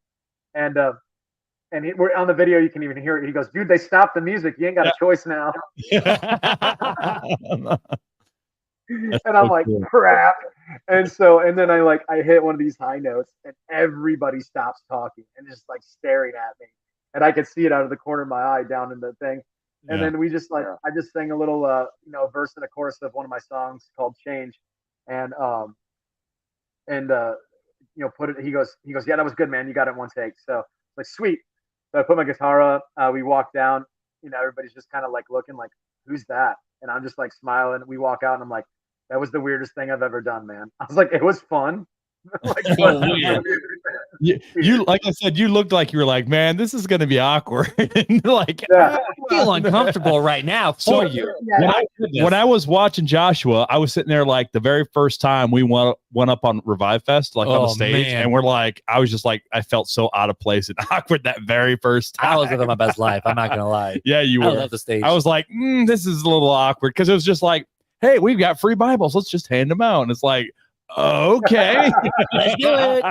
And we're on the video, you can even hear it. He goes, dude, they stopped the music. You ain't got a choice now. And I'm like, crap. And then I hit one of these high notes, and everybody stops talking and just like staring at me. And I could see it out of the corner of my eye down in the thing. And then we just like, I just sang a little, verse and a chorus of one of my songs called Change. And put it, he goes, yeah, that was good, man. You got it in one take. So like, sweet. So I put my guitar up. We walk down. Everybody's just kind of like looking like, who's that? And I'm just like smiling. We walk out, and I'm like, that was the weirdest thing I've ever done, man. I was like, it was fun. Like, you like I said, you looked like you were like, man, this is gonna be awkward. Like, I feel uncomfortable right now for you. When I was watching Joshua, I was sitting there like the very first time we went up on Revive Fest, like on the stage, and we're like, I was just like, I felt so out of place and awkward that very first time. I was living my best life. I'm not gonna lie. Yeah, you were. I love the stage. I was like, this is a little awkward because it was just like, hey, we've got free Bibles, let's just hand them out, and it's like, okay. Let's do it.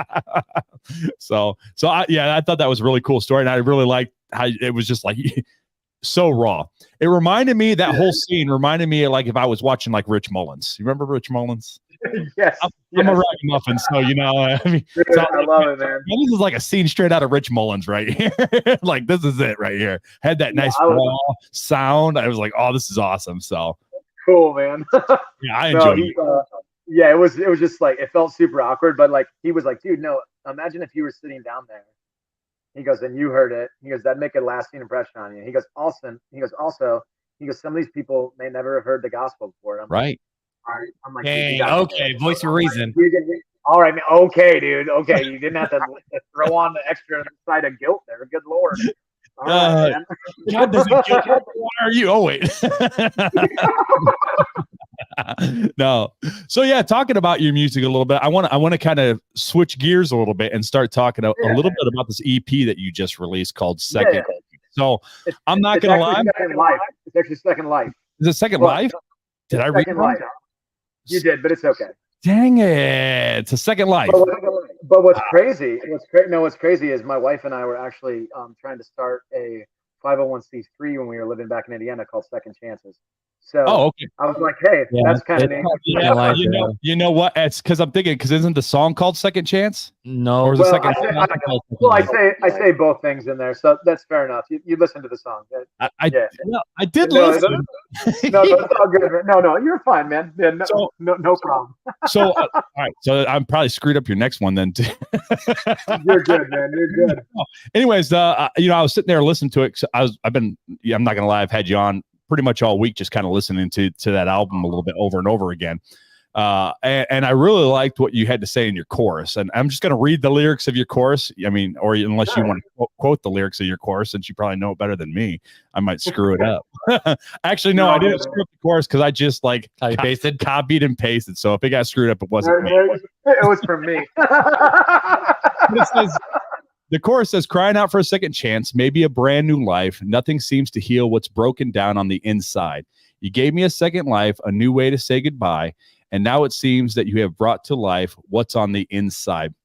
So I thought that was a really cool story, and I really liked how it was just like so raw. It reminded me, that whole scene reminded me of like if I was watching like Rich Mullins. You remember Rich Mullins? Yes. I'm a ragamuffin, so I mean, dude, so I love it, man. This is like a scene straight out of Rich Mullins right here. Like, this is it right here. Had that nice raw sound. I was like, oh, this is awesome. So cool, man. Yeah, I enjoyed it. Yeah, it was just like, it felt super awkward, but like he was like, dude, no, imagine if you were sitting down there. He goes, and you heard it. He goes, that'd make a lasting impression on you. He goes, also, some of these people may never have heard the gospel before. I'm right. All right. I'm like, dang, okay, voice of reason. All right, man. Okay, dude. Okay, you didn't have to throw on the extra side of guilt there. Good Lord. All right, man. God doesn't guilt. Why are you? Oh, wait. No. So yeah, talking about your music a little bit, I want to kind of switch gears a little bit and start talking a little bit about this EP that you just released called Second. So I'm not gonna lie. Second Life. It's actually Second Life. Is it Second Life? Did I read it wrong? You did, but it's okay. Dang it! It's a Second Life. But what's crazy? What's crazy is my wife and I were actually trying to start a 501c3 when we were living back in Indiana called Second Chances. So okay. I was like, hey, that's kind of neat. You know what? It's because I'm thinking, because isn't the song called Second Chance? No. Or is I say both things in there, so that's fair enough. You listen to the song. I did listen. No, it's all good. No, you're fine, man. Yeah, no problem. So all right, so I'm probably screwed up your next one then too. You're good, man. You're good. Anyways, I was sitting there listening to it. I'm not gonna lie, I've had you on pretty much all week, just kind of listening to that album a little bit over and over again. And I really liked what you had to say in your chorus. And I'm just going to read the lyrics of your chorus. I mean, or unless you want to quote the lyrics of your chorus, since you probably know it better than me, I might screw it up. Actually, no, I didn't screw up the chorus because I just like copied and pasted. So if it got screwed up, it wasn't me. It was from me. It says, the chorus says, crying out for a second chance, maybe a brand new life. Nothing seems to heal what's broken down on the inside. You gave me a second life, a new way to say goodbye. And now it seems that you have brought to life what's on the inside.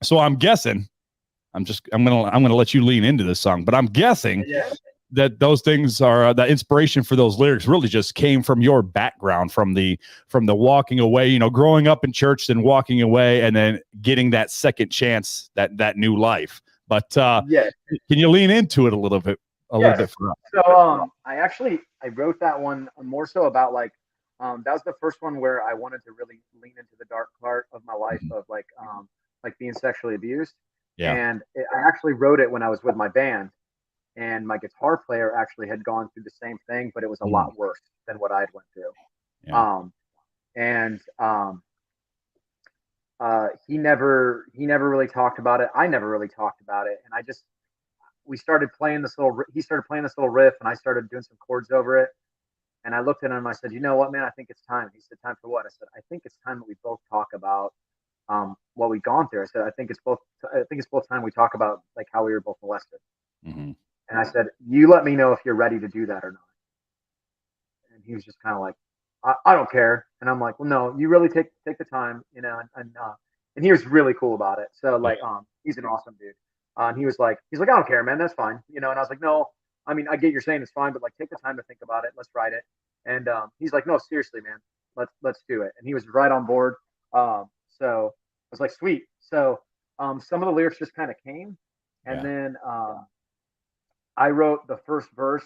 So I'm guessing, I'm gonna let you lean into this song, but I'm guessing that those things are the inspiration for those lyrics really just came from your background, from the walking away, growing up in church and walking away and then getting that second chance, that new life. But can you lean into it a little bit for us? So I wrote that one more so about like that was the first one where I wanted to really lean into the dark part of my life of like being sexually abused. And I actually wrote it when I was with my band. and my guitar player actually had gone through the same thing, but it was a lot worse than what I'd went through. Yeah. He never really talked about it. I never really talked about it, and he started playing this little riff, and I started doing some chords over it. And I looked at him. I said, "You know what, man? I think it's time." He said, "Time for what?" I said, "I think it's time that we both talk about what we've gone through." I said, I think it's both time we talk about like how we were both molested." Mm-hmm. And I said, "You let me know if you're ready to do that or not." And he was just kind of like, I don't care." And I'm like, "Well, no, you really take the time, you know." And he was really cool about it. So like, he's an awesome dude. And he's like, "I don't care, man. That's fine, you know." And I was like, "No, I mean, I get you're saying it's fine, but like, take the time to think about it. Let's write it." And he's like, "No, seriously, man, let's do it." And he was right on board. So I was like, "Sweet." So some of the lyrics just kind of came, and then I wrote the first verse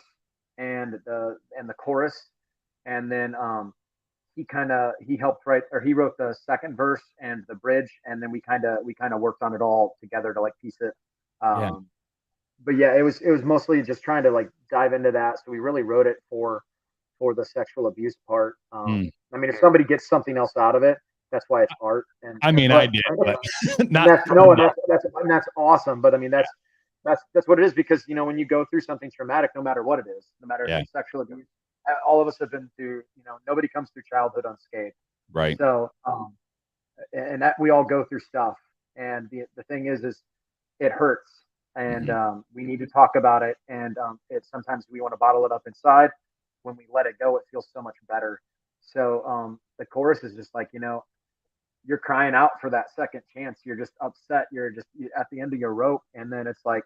and the chorus, and then he helped write, or he wrote the second verse and the bridge, and then we kind of worked on it all together to like piece it. But yeah, it was mostly just trying to like dive into that. So we really wrote it for the sexual abuse part. I mean, if somebody gets something else out of it, that's why it's art. And I mean, I did, but that's awesome. But I mean, that's what it is, because you know, when you go through something traumatic, no matter what it is, no matter if it's sexual abuse, all of us have been through. You know, nobody comes through childhood unscathed. Right. So, and that we all go through stuff. And the thing is it hurts, and we need to talk about it. And sometimes we want to bottle it up inside. When we let it go, it feels so much better. So the chorus is just like, you know, you're crying out for that second chance. You're just upset. You're at the end of your rope, and then it's like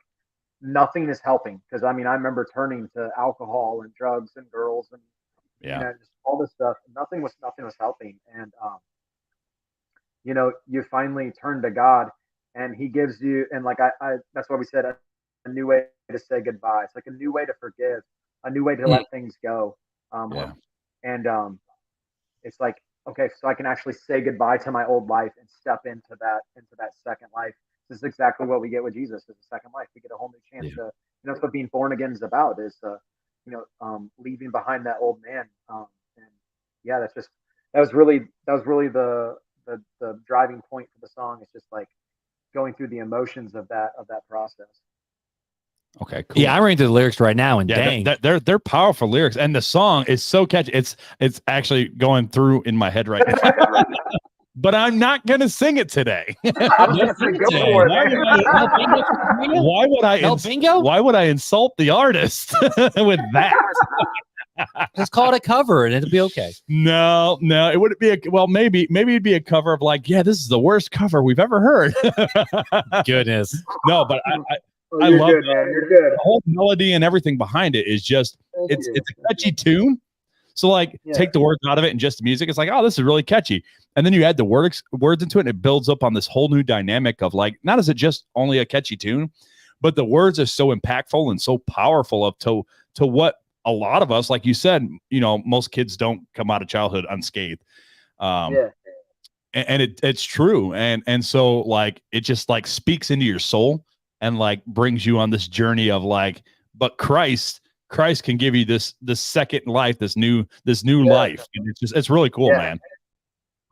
nothing is helping. Because I mean, I remember turning to alcohol and drugs and girls and you know, just all this stuff. Nothing was helping, and you know, you finally turn to God, and He gives you, and like I that's why we said a new way to say goodbye. It's like a new way to forgive, a new way to let things go. And it's like, okay, so I can actually say goodbye to my old life and step into that second life. This is exactly what we get with Jesus, is a second life. We get a whole new chance to, you know, that's what being born again is about, is you know, leaving behind that old man. And yeah, that was really the driving point for the song. It's just like going through the emotions of that process. Okay, cool. Yeah, I'm reading through the lyrics right now, and dang, they're powerful lyrics, and the song is so catchy. It's actually going through in my head right now. But I'm not gonna sing it today. I was gonna say, go for it. Why would I insult the artist with that? Just call it a cover, and it'll be okay. No, it wouldn't be maybe it'd be a cover of like, yeah, this is the worst cover we've ever heard. Goodness. No, but I love it. You're good. The whole melody and everything behind it is just it's a catchy tune. So like take the words out of it and just the music. It's like, oh, this is really catchy. And then you add the words into it, and it builds up on this whole new dynamic of like, not is it just only a catchy tune, but the words are so impactful and so powerful up to what a lot of us, like you said, you know, most kids don't come out of childhood unscathed. And it's true. And so like, it just like speaks into your soul and like brings you on this journey of like, but Christ can give you this second life, this new life. And it's really cool, man.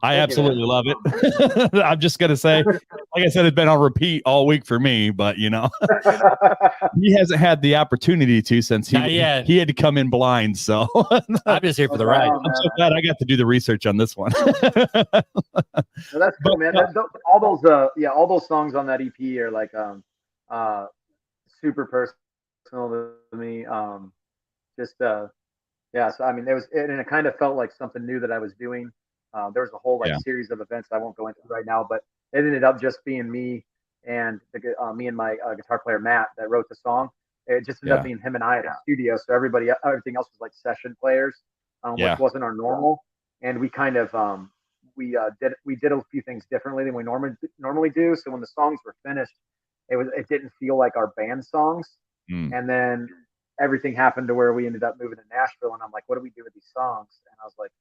I absolutely love it. I'm just gonna say, like I said, it's been on repeat all week for me, but you know, he hasn't had the opportunity to since he had to come in blind. So I'm just here for the ride. I'm so glad I got to do the research on this one. Well, that's cool, man. All those songs on that EP are like super personal to me. So I mean, it kind of felt like something new that I was doing. There was a whole series of events I won't go into right now, but it ended up just being me and my guitar player Matt that wrote the song. It just ended up being him and I at a studio. So everything else was like session players, which wasn't our normal. And we kind of we did a few things differently than we normally do. So when the songs were finished, it didn't feel like our band songs. And then everything happened to where we ended up moving to Nashville, and I'm like, what do we do with these songs? And I was like,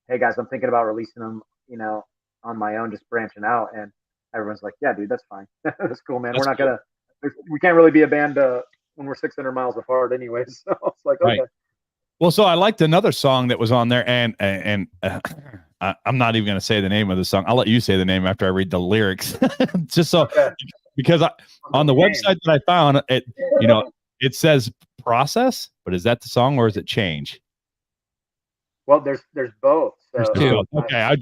hey guys, I'm thinking about releasing them, you know, on my own, just branching out. And everyone's like, yeah, dude, that's fine. That's cool, man. We can't really be a band to, we're 600 miles apart anyway. So it's like, Right. okay. Well, so I liked another song that was on there, and I'm not even going to say the name of the song. I'll let you say the name after I read the lyrics, just so Okay. because on the website that I found it, it says process, but is that the song or is it change? Well, there's both. So Okay,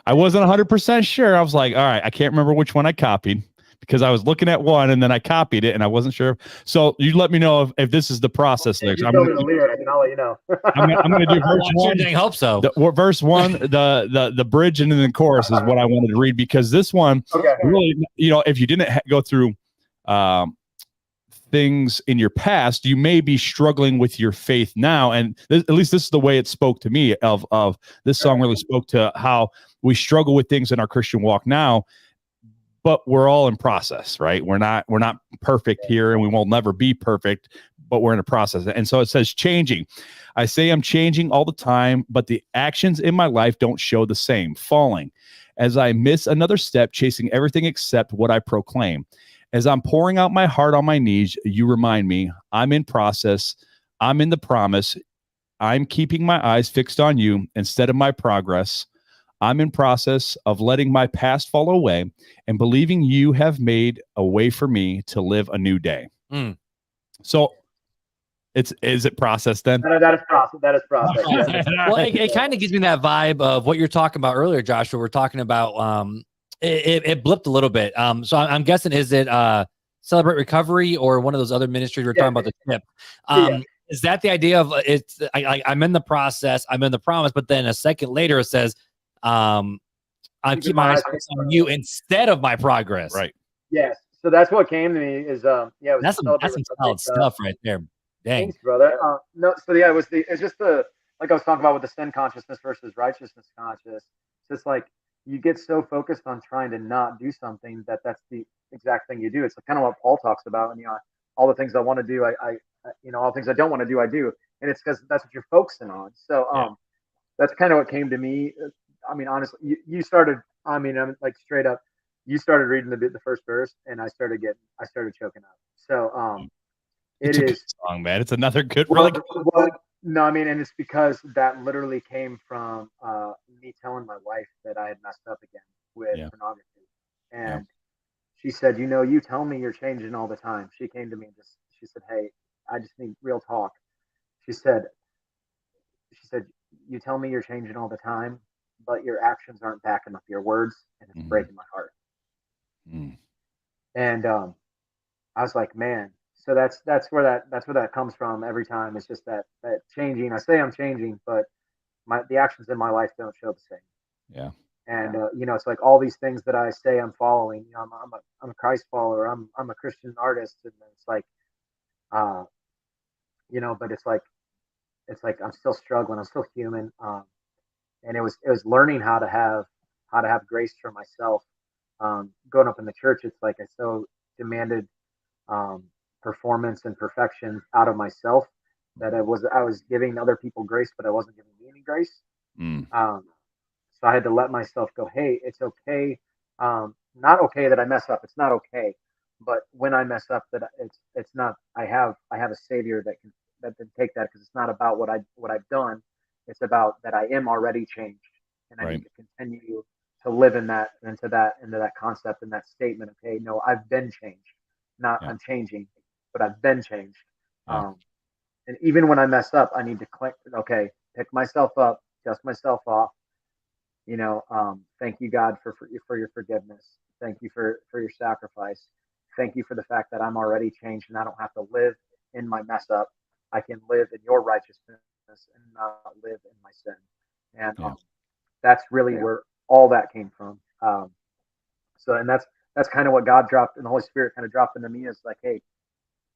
I wasn't 100% sure. I was like, all right, I can't remember which one I copied because I was looking at one and then I copied it and I wasn't sure. So you let me know if this is the process lyrics. You tell me the lyric, and I'll let you know. I'm gonna do verse one. I hope so. Verse one, the bridge and then the chorus is what I wanted to read because this one really, if you didn't go through things in your past, you may be struggling with your faith now, and at least this is the way it spoke to me. Of this song really spoke to how we struggle with things in our Christian walk now. But we're all in process, right? We're not perfect here, and we will never be perfect, but we're in a process. And so it says changing. I say I'm changing all the time, but the actions in my life don't show the same. Falling. As I miss another step, chasing everything except what I proclaim. As I'm pouring out my heart on my knees, you remind me I'm in process. I'm in the promise. I'm keeping my eyes fixed on you instead of my progress. I'm in process of letting my past fall away and believing you have made a way for me to live a new day. So is it process then? That is process. That is process. Yeah. Well, it kind of gives me that vibe of what you're talking about earlier, Joshua. We're talking about it blipped a little bit. So I'm guessing, is it Celebrate Recovery or one of those other ministries we're talking about, the tip? Is that the idea of I'm in the process, I'm in the promise, but then a second later it says, I keep my eyes on you instead of my progress. Right. Yes. So that's what came to me is that's some solid stuff right there. Dang. Thanks, brother. No, so yeah, it's just like I was talking about with the sin consciousness versus righteousness conscious. It's just like you get so focused on trying to not do something that's the exact thing you do. It's kind of what Paul talks about, and all the things I want to do, I all the things I don't want to do, I do, and it's because that's what you're focusing on. So that's kind of what came to me. I mean, honestly, you started. I mean, I'm like straight up. You started reading the first verse, and I started choking up. So it's a good song, man. It's another good. No, I mean, and it's because that literally came from me telling my wife that I had messed up again with pornography, and she said, you tell me you're changing all the time. She came to me and she said, hey, I just need real talk. She said, you tell me you're changing all the time, but your actions aren't backing up your words, and it's breaking my heart. And I was like, man, so that's where that comes from every time. It's just that changing. I say I'm changing, but the actions in my life don't show the same. Yeah. And it's like all these things that I say I'm following. I'm a Christ follower. I'm a Christian artist, and it's like, but it's like I'm still struggling. I'm still human. And it was learning how to have grace for myself. Growing up in the church, it's like I so demanded performance and perfection out of myself that I was giving other people grace, but I wasn't giving me any grace. So I had to let myself go, hey, it's okay. Not okay that I mess up. It's not okay. But when I mess up, that it's not. I have a Savior that can take that, because it's not about what I've done. It's about that I am already changed, and I need to continue to live in that, into that concept and that statement of, hey, no, I've been changed. Not I'm changing, but I've been changed. And even when I mess up, I need to pick myself up, dust myself off. Thank you, God, for your forgiveness. Thank you for your sacrifice. Thank you for the fact that I'm already changed, and I don't have to live in my mess up. I can live in your righteousness and not live in my sin. And that's really where all that came from. And that's kind of what God dropped, and the Holy Spirit kind of dropped into me, is like, hey,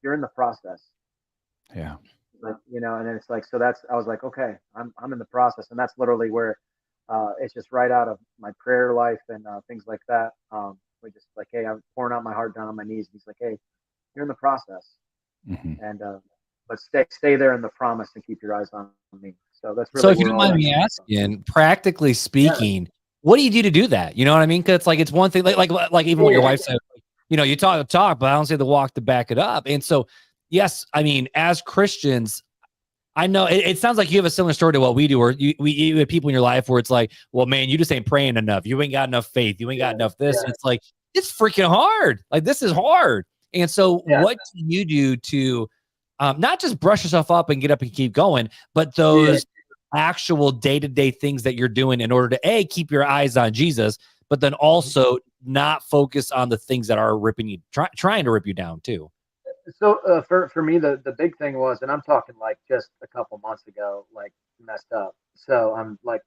you're in the process. Yeah. Like, and then it's like, so I was like, okay, I'm in the process. And that's literally where it's just right out of my prayer life and things like that. We just like, hey, I'm pouring out my heart down on my knees. He's like, hey, you're in the process. And but stay there in the promise and keep your eyes on me. So that's really. So if you don't mind me asking, practically speaking, what do you do to do that? You know what I mean? Because it's like, it's one thing, like even what your wife said, you talk, but I don't say the walk to back it up. And so yes, I mean, as Christians, I know it sounds like you have a similar story to what we do, or you have people in your life where it's like, well, man, you just ain't praying enough. You ain't got enough faith. You ain't got enough this. Yeah. And it's like, it's freaking hard. Like, this is hard. And so Yeah. what do you do to not just brush yourself up and get up and keep going, but those actual day-to-day things that you're doing in order to keep your eyes on Jesus, but then also not focus on the things that are ripping you, trying to rip you down too. So for me, the big thing was, and I'm talking like just a couple months ago, like messed up. So I'm like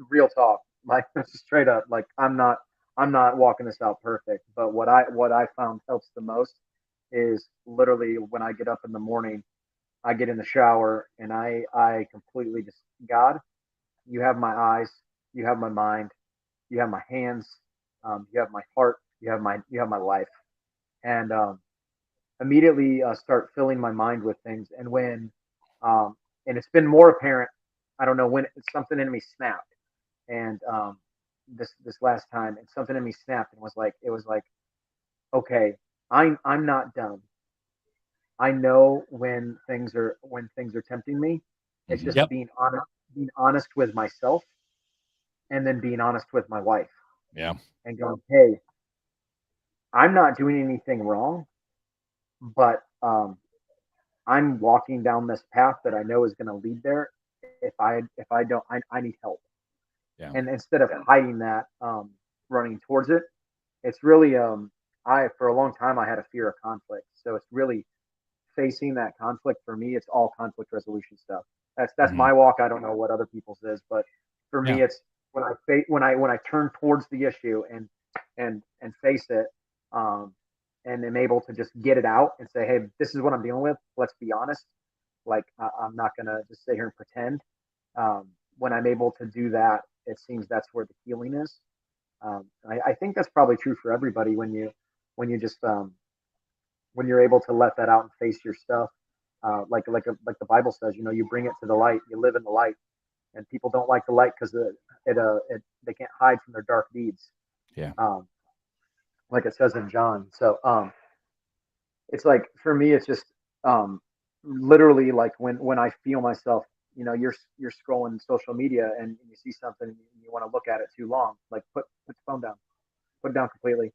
real talk, like straight up, like I'm not walking this out perfect. But what I found helps the most is literally when I get up in the morning, I get in the shower and I completely just, God, you have my eyes, you have my mind, you have my hands, you have my heart, you have my life, and immediately start filling my mind with things. And when and it's been more apparent, I don't know when something in me snapped, and this last time, and something in me snapped and it was like, okay, I'm not done. I know when things are tempting me. It's just Yep. being honest with myself, and then being honest with my wife, Yeah. and going, hey, I'm not doing anything wrong, but I'm walking down this path that I know is going to lead there. If I don't, I need help. Yeah. And instead of hiding that, running towards it, it's really I for a long time I had a fear of conflict. So it's really facing that conflict. For me, it's all conflict resolution stuff. That's Mhm. my walk. I don't know what other people's is, but for me, Yeah. it's when I turn towards the issue and face it, um, and am able to just get it out and say, hey, this is what I'm dealing with. Let's be honest. Like I'm not gonna just sit here and pretend. When I'm able to do that, it seems that's where the healing is. I think that's probably true for everybody when you just when you're able to let that out and face your stuff. Like the Bible says, you bring it to the light, you live in the light, and people don't like the light because they can't hide from their dark deeds. Yeah. Like it says in John. So it's like for me, it's just um, literally like when I feel myself, you're scrolling social media and you see something and you want to look at it too long, like put the phone down, put it down completely,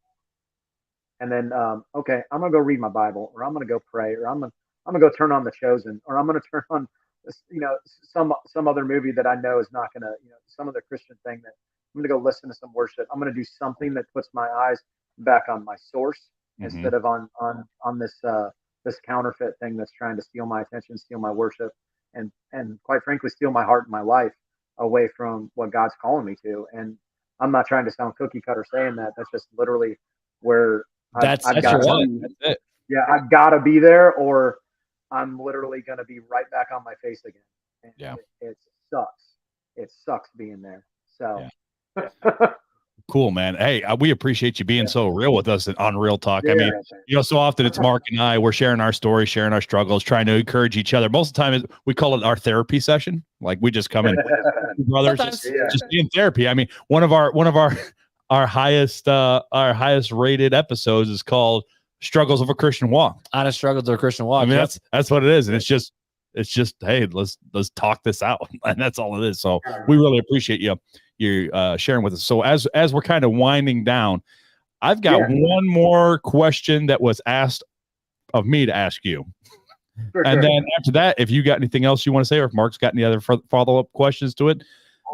and then okay, I'm gonna go read my Bible, or I'm gonna go pray, or I'm gonna go turn on The Chosen, or I'm gonna turn on some other movie that I know is not gonna, some other Christian thing that I'm gonna go listen to some worship. I'm gonna do something that puts my eyes back on my source Mhm. instead of on this counterfeit thing that's trying to steal my attention, steal my worship, and quite frankly steal my heart and my life away from what God's calling me to. And I'm not trying to sound cookie cutter saying that. That's just literally where That's I've That's got your to life. be. That's it. Yeah, I've got to be there, or I'm literally going to be right back on my face again. And Yeah. it sucks. It sucks being there. So, Yeah. Cool, man. Hey, we appreciate you being yeah, so real with us on Real Talk. I mean, yeah, so often it's Mark and I, we're sharing our stories, sharing our struggles, trying to encourage each other. Most of the time, we call it our therapy session. Like we just come in, brothers, Sometimes. just be in therapy. I mean, one of our our highest rated episodes is called "Struggles of a Christian Walk." Honest struggles of a Christian walk. I mean, Yep. that's what it is, and it's just hey, let's talk this out, and that's all it is. So we really appreciate you sharing with us. So as we're kind of winding down, I've got yeah, one more question that was asked of me to ask you, for and sure. then after that, if you got anything else you want to say, or if Mark's got any other follow up questions to it,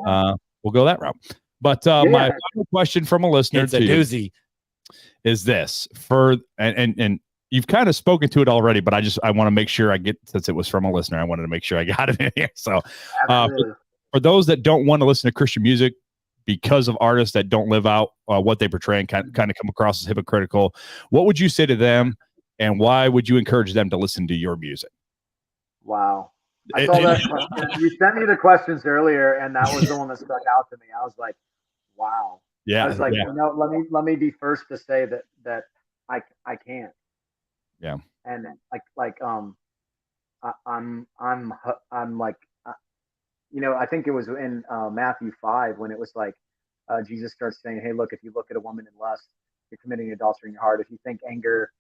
we'll go that route. But my Yeah, final question from a listener It's a to you doozy. is this for and you've kind of spoken to it already, but I want to make sure I get, since it was from a listener, I wanted to make sure I got it in here. So absolutely. for those that don't want to listen to Christian music because of artists that don't live out what they portray and kind of come across as hypocritical, what would you say to them, and why would you encourage them to listen to your music? Wow. I saw that question. You sent me the questions earlier, and that was the one that stuck out to me. I was like, wow. I Yeah, was like, yeah, let me be first to say that I can't. yeah. And I'm like, I think it was in Matthew 5 when it was like Jesus starts saying, hey, look, if you look at a woman in lust, you're committing adultery in your heart. If you think anger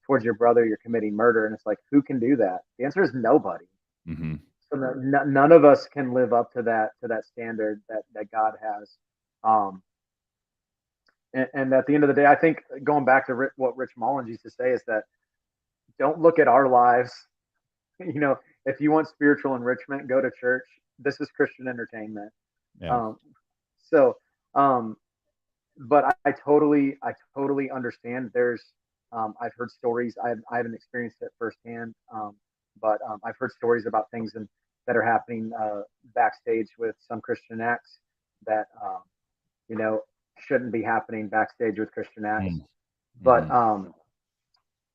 towards your brother, you're committing murder. And it's like, who can do that? The answer is nobody. Mm-hmm. So none of us can live up to that standard that God has. And at the end of the day, I think going back to what Rich Mullins used to say is that don't look at our lives. You know, if you want spiritual enrichment, go to church. This is Christian entertainment. Yeah. But I totally understand. There's, I've heard stories. I haven't experienced it firsthand. But I've heard stories about things that are happening backstage with some Christian acts that you know, shouldn't be happening backstage with Christian acts. Mm-hmm. But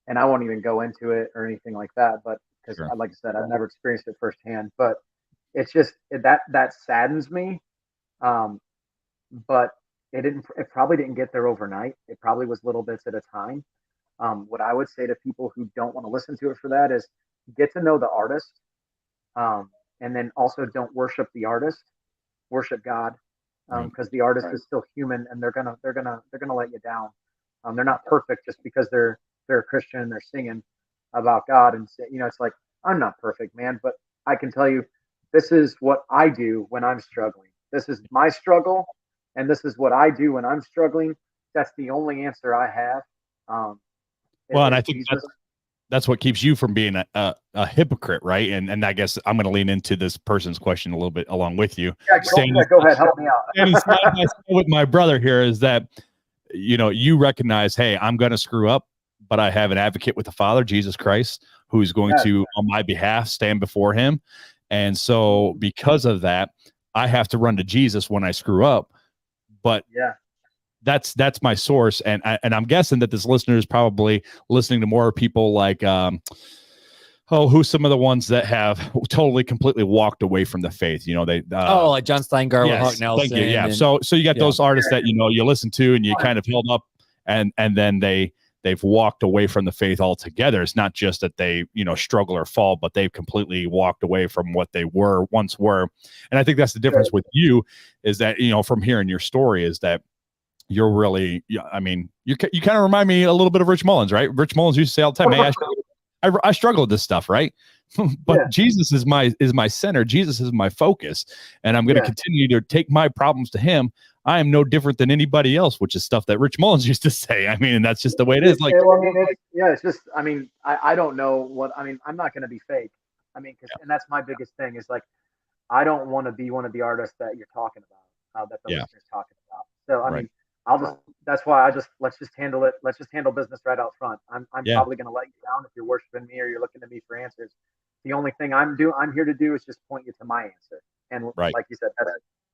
and I won't even go into it or anything like that. But because, Sure. like I said, I've never experienced it firsthand. But it's just that saddens me. But it probably didn't get there overnight. It probably was little bits at a time. What I would say to people who don't want to listen to it for that is get to know the artist, and then also don't worship the artist, worship God, because the artist is still human, and they're gonna let you down. They're not perfect just because they're a Christian and they're singing about God, and you know, it's like, I'm not perfect, man, but I can tell you, this is what I do when I'm struggling. This is my struggle, and this is what I do when I'm struggling. That's the only answer I have. Well, and I think that's what keeps you from being a hypocrite, right? And I guess I'm going to lean into this person's question a little bit along with you. Yeah, go ahead, help me out. And side by side with my brother here is that, you know, you recognize, hey, I'm going to screw up, but I have an advocate with the Father, Jesus Christ, who's going to, on my behalf, stand before him. And so because of that, I have to run to Jesus when I screw up. But that's my source. And I'm guessing that this listener is probably listening to more people like, who's some of the ones that have totally, completely walked away from the faith? You know, they like John Steingart, yes, Hawk Nelson. Thank you. Yeah. So you got those artists that, you know, you listen to and you kind of held up, and then they've walked away from the faith altogether. It's not just that they, you know, struggle or fall, but they've completely walked away from what they once were. And I think that's the difference with you, is that, you know, from hearing your story, is that you're really, I mean, you kind of remind me a little bit of Rich Mullins, right? Rich Mullins used to say all the time, hey, I struggle with this stuff, right? But Jesus is my center. Jesus is my focus. And I'm going to continue to take my problems to him. I am no different than anybody else, which is stuff that Rich Mullins used to say. I mean, and that's just the way it is. Like, it's just, I mean, I don't know what, I mean, I'm not going to be fake. I mean, and that's my biggest thing is like, I don't want to be one of the artists that you're talking about, that the listeners talking about. So, I mean, that's why let's just handle it. Let's just handle business right out front. I'm probably going to let you down if you're worshiping me or you're looking to me for answers. The only thing I'm here to do is just point you to my answer. And like you said,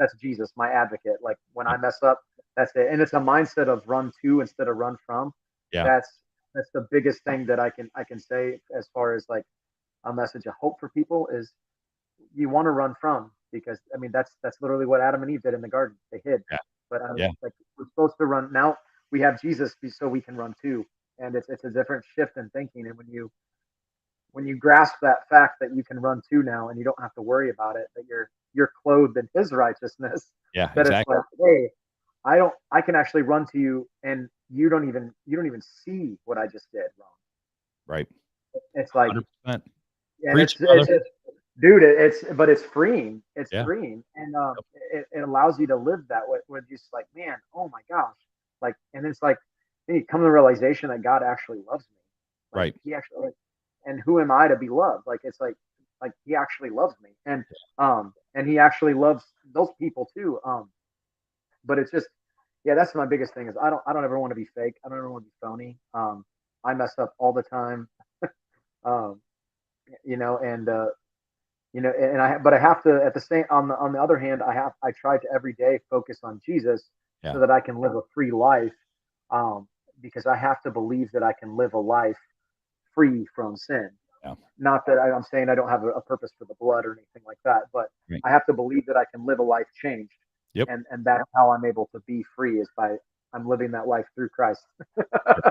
that's Jesus, my advocate. Like when I mess up, that's it. And it's a mindset of run to instead of run from. Yeah. That's the biggest thing that I can say as far as like a message of hope for people is you want to run from, because I mean, that's literally what Adam and Eve did in the garden. They hid. Yeah. But I mean, like we're supposed to run. Now we have Jesus so we can run too. And it's a different shift in thinking. And when you grasp that fact that you can run to now and you don't have to worry about it, that you're clothed in his righteousness. Yeah, that exactly. It's like, hey, I can actually run to you and you don't even see what I just did wrong. Right. It's like 100%. It's dude, it's freeing. It's freeing. And it allows you to live that way where you're just like, man, oh my gosh. Like, and it's like, then you come to the realization that God actually loves me. Like, right. He actually, and who am I to be loved? Like, it's like he actually loves me. And he actually loves those people too. But it's just, that's my biggest thing is I don't ever want to be fake. I don't ever want to be phony. I mess up all the time. But I have to, at the same, on the other hand, I try to every day focus on Jesus so that I can live a free life. Because I have to believe that I can live a life free from sin. Yeah. Not that I'm saying I don't have a purpose for the blood or anything like that, but I have to believe that I can live a life changed. Yep. And that's how I'm able to be free, is by I'm living that life through Christ.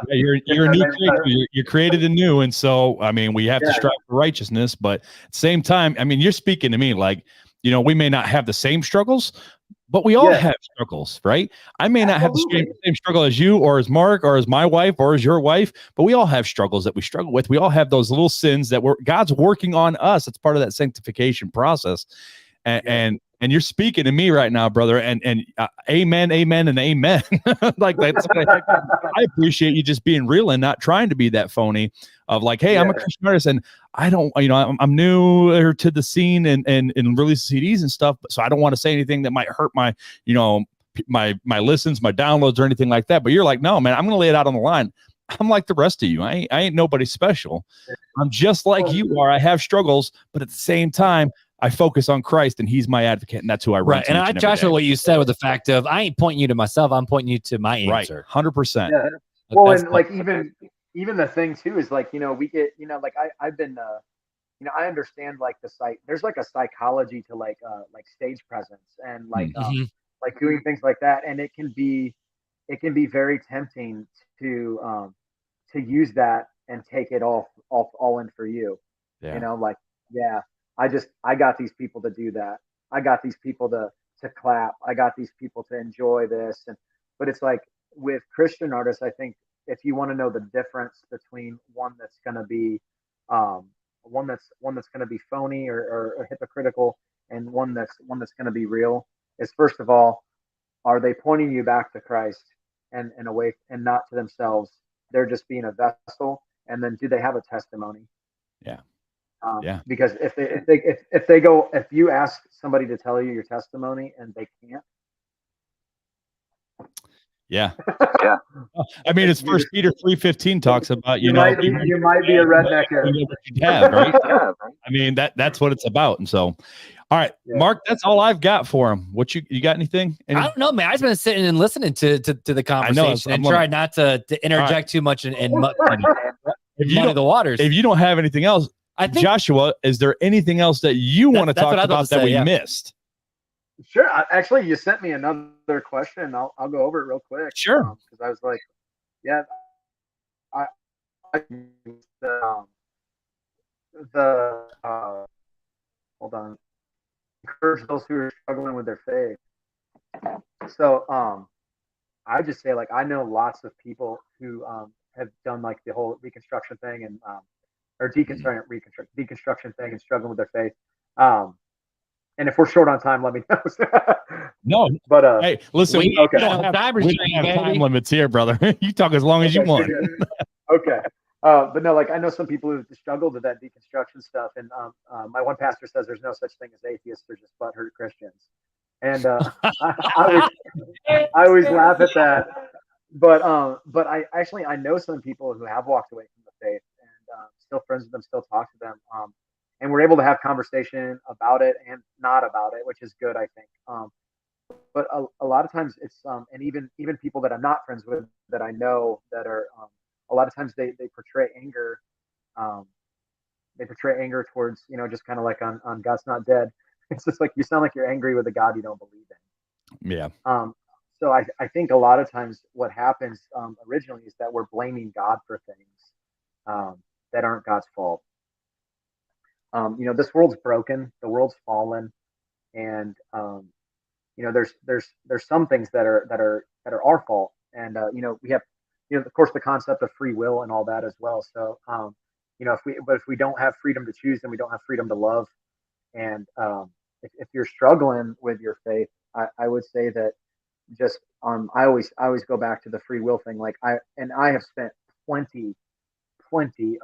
You're a new creature. You're created anew. And so, I mean, we have to strive for righteousness, but at the same time, I mean, you're speaking to me like, you know, we may not have the same struggles, But we all Yeah. have struggles, right? I may not have the Absolutely. same struggle as you or as Mark or as my wife or as your wife, but we all have struggles that we struggle with. We all have those little sins that God's working on us. It's part of that sanctification process. And you're speaking to me right now, brother. And amen, amen, and amen. Like that's I appreciate you just being real and not trying to be that phony of like, hey, I'm a Christian artist and I don't, I'm new to the scene and release CDs and stuff. So I don't want to say anything that might hurt my, my listens, my downloads or anything like that. But you're like, no, man, I'm going to lay it out on the line. I'm like the rest of you. I ain't nobody special. I'm just like you are. I have struggles, but at the same time, I focus on Christ and he's my advocate. And that's who I run to. And I, Joshua, what you said with the fact of, I ain't pointing you to myself. I'm pointing you to my answer. Right. 100%. Yeah. Well, and like, even the thing too, is like, we get, like I've been, I understand like there's like a psychology to like stage presence and like, like doing things like that. And it can be very tempting to use that and take it all in for you. Yeah. Like, yeah, I got these people to do that. I got these people to clap. I got these people to enjoy this. But it's like with Christian artists, I think if you want to know the difference between one that's going to be, one that's going to be phony or hypocritical, and one that's going to be real, is first of all, are they pointing you back to Christ and away and not to themselves? They're just being a vessel. And then do they have a testimony? Yeah. Because if you ask somebody to tell you your testimony and they can't. Yeah. I mean, it's First Peter 3:15 talks about, you might be a redneck here. Have, right? I mean, that's what it's about. And so, all right, Mark, that's all I've got for him. What you got anything? I don't know, man. I've just been sitting and listening to the conversation and try not to interject too much and muddy the waters. If you don't have anything else, I think, Joshua, is there anything else that you want to talk about that we missed? Sure. Actually, you sent me another question. I'll go over it real quick. Sure. Because I was like, hold on. Encourage those who are struggling with their faith. So, I just say, like, I know lots of people who have done like the whole reconstruction thing and or deconstruction thing and struggling with their faith. And if we're short on time, let me know. No, but hey, listen, we don't have time limits here, brother. You talk as long as you want. Okay. But no, like I know some people who struggled with that deconstruction stuff, and my one pastor says there's no such thing as atheists; they're just butthurt Christians. And I always laugh at that. But I know some people who have walked away from the faith and still friends with them, still talk to them, and we're able to have conversation about it and not about it, which is good, I think. But a lot of times it's and even people that I'm not friends with that I know that are a lot of times they portray anger. They portray anger towards, just kind of like on God's not dead. It's just like you sound like you're angry with a God you don't believe in. Yeah. So I think a lot of times what happens originally is that we're blaming God for things that aren't God's fault. This world's broken, the world's fallen, and there's some things that are our fault, and we have of course the concept of free will and all that as well. So if we don't have freedom to choose, then we don't have freedom to love. And if you're struggling with your faith, I would say that just I always go back to the free will thing. Like I have spent plenty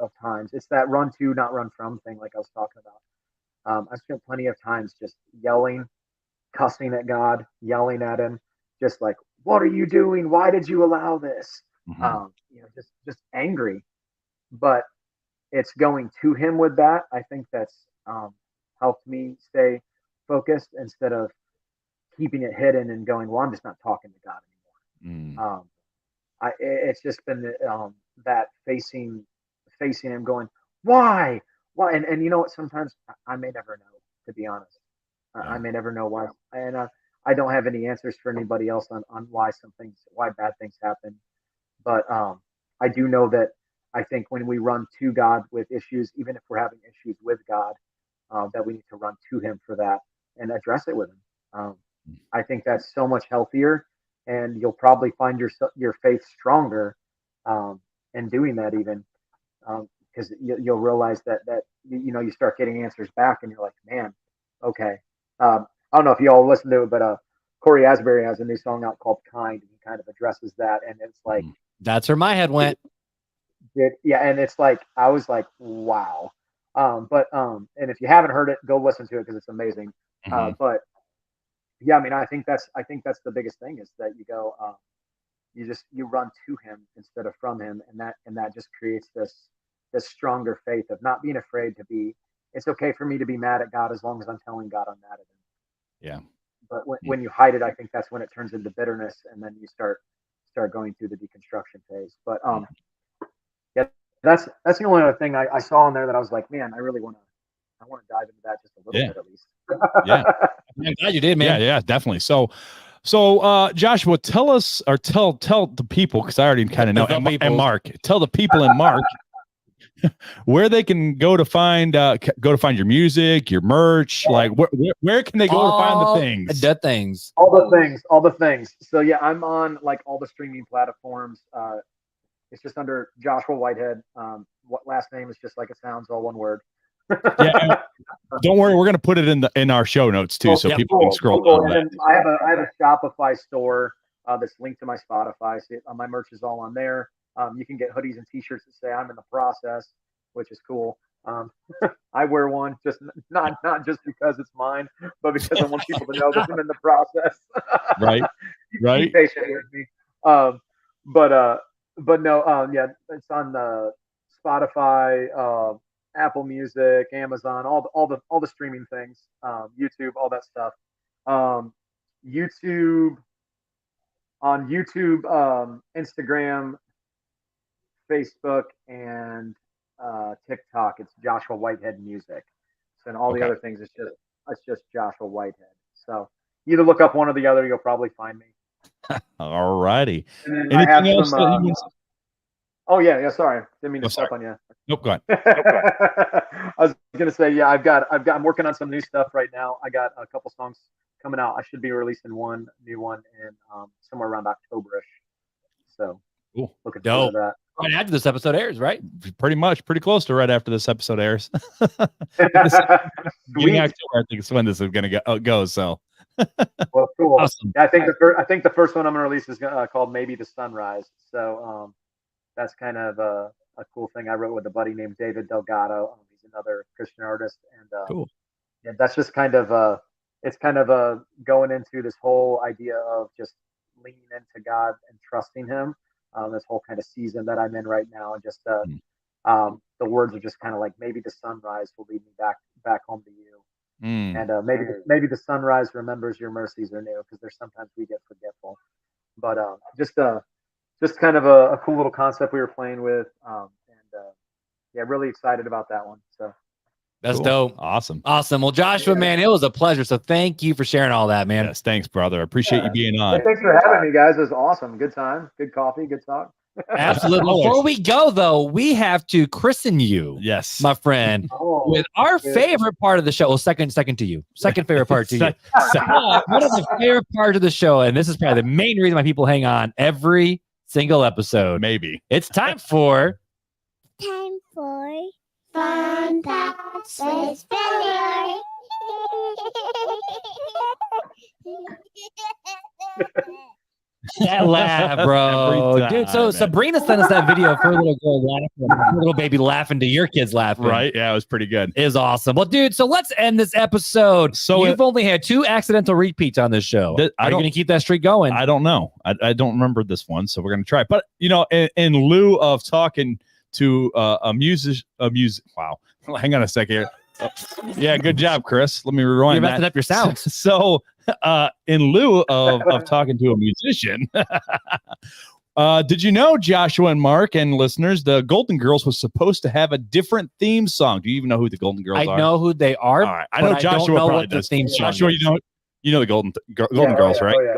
of times. It's that run to, not run from thing, like I was talking about. I spent plenty of times just yelling, cussing at God, yelling at him, just like, what are you doing? Why did you allow this? Mm-hmm. Just angry. But it's going to him with that. I think that's helped me stay focused instead of keeping it hidden and going, well, I'm just not talking to God anymore. It's just been that facing him, going, why? And you know what? Sometimes I may never know, to be honest. I may never know why, and I don't have any answers for anybody else on why bad things happen. But I do know that I think when we run to God with issues, even if we're having issues with God, that we need to run to Him for that and address it with Him. I think that's so much healthier, and you'll probably find your faith stronger in doing that, even because you'll realize that you start getting answers back, and you're like, man, okay. I don't know if you all listen to it, but Corey Asbury has a new song out called "Kind," and he kind of addresses that, and it's like that's where my head went. Yeah, and it's like I was like, wow. And if you haven't heard it, go listen to it because it's amazing. But yeah, I mean, I think that's the biggest thing is that you go, you run to him instead of from him, and that just creates this stronger faith of not being afraid to be. It's okay for me to be mad at God as long as I'm telling God I'm mad at him. Yeah. But when you hide it, I think that's when it turns into bitterness, and then you start going through the deconstruction phase. But yeah, that's the only other thing I saw in there that I was like, man, I really want to dive into that just a little bit at least. Yeah. I'm glad you did, man. Yeah, definitely. So Joshua, tell us, or tell the people, because I already kind of know, and Mark, tell the people and Mark where they can go to find your music, your merch. Like where can they go to find the things? All the things. So yeah, I'm on like all the streaming platforms. It's just under Joshua Whitehead. What last name is just like it sounds, all one word. Yeah, don't worry, we're gonna put it in our show notes too, so people can scroll down. And I have a Shopify store that's linked to my Spotify. So my merch is all on there. You can get hoodies and T-shirts that say "I'm in the process," which is cool. I wear one just not just because it's mine, but because I want people to know that I'm in the process. Right. Be patient with me. But no, yeah, it's on the Spotify, Apple Music, Amazon, all the streaming things, YouTube, all that stuff. YouTube, Instagram, Facebook, and TikTok, it's Joshua Whitehead Music. So, and all the other things, it's just Joshua Whitehead. So either look up one or the other, you'll probably find me. All righty. Anything else? Oh yeah. Sorry, didn't mean to step on you. Nope, go ahead. I was gonna say, yeah, I'm working on some new stuff right now. I got a couple songs coming out. I should be releasing one new one in somewhere around October-ish. So cool. Looking forward to that. Right after this episode airs, right? Pretty close to right after this episode airs. Sweet. October, I think it's when this is gonna go. So well, cool. Awesome. I think the first one I'm gonna release is called "Maybe the Sunrise." So that's kind of a cool thing I wrote with a buddy named David Delgado. He's another Christian artist, and cool. Yeah, that's just kind of it's kind of going into this whole idea of just leaning into God and trusting Him. This whole kind of season that I'm in right now, and just the words are just kind of like, maybe the sunrise will lead me back home to you, and maybe the sunrise remembers your mercies are new, because there's sometimes we get forgetful, but just kind of a cool little concept we were playing with, and yeah, really excited about that one. So that's dope. Awesome. Well, Joshua, man, it was a pleasure. So thank you for sharing all that, man. Yes, thanks, brother. I appreciate you being on. Hey, thanks for having me, guys. It was awesome. Good time, good coffee, good talk. Absolutely. Before we go, though, we have to christen you, yes, my friend, with our favorite part of the show. Well, second to you. Second favorite part to you. One of the favorite parts of the show, and this is probably the main reason why people hang on every single episode. Maybe. It's time for Fun Facts with Failure. That laugh, bro. Dude, so Sabrina sent us that video of her little girl laughing, her little baby laughing to your kids laughing. Right? Yeah, it was pretty good. It is awesome. Well, dude, so let's end this episode. So you've only had 2 accidental repeats on this show. Are you going to keep that streak going? I don't know. I don't remember this one, so we're going to try. But, in lieu of talking to a music. Wow. Hang on a second here. Yeah, good job, Chris. Let me rewind. You're messing up your sounds. So, in lieu of talking to a musician, did you know, Joshua and Mark and listeners, the Golden Girls was supposed to have a different theme song? Do you even know who the Golden Girls are? I know who they are. All right. I know Joshua probably does. Joshua, you know the Golden Girls, right? Oh, yeah.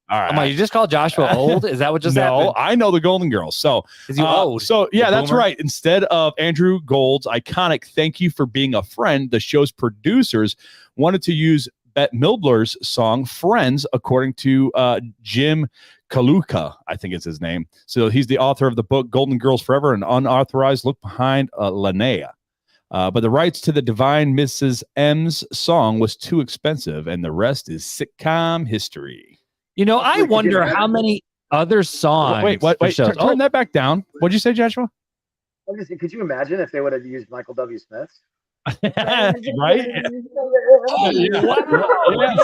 All right. Come on, you just called Joshua old? Is that what just happened? No, I know the Golden Girls. So is he old? So yeah, that's right. Instead of Andrew Gold's iconic "Thank You for Being a Friend," the show's producers wanted to use Bette Midler's song Friends, according to Jim Kaluka, I think it's his name. So he's the author of the book Golden Girls Forever, an unauthorized look behind Linnea. But the rights to the Divine Mrs. M's song was too expensive, and the rest is sitcom history. You know, I wonder how many other songs. Wait, turn that back down. What'd you say, Joshua? Could you imagine if they would have used Michael W. Smith? Right? Oh, wow.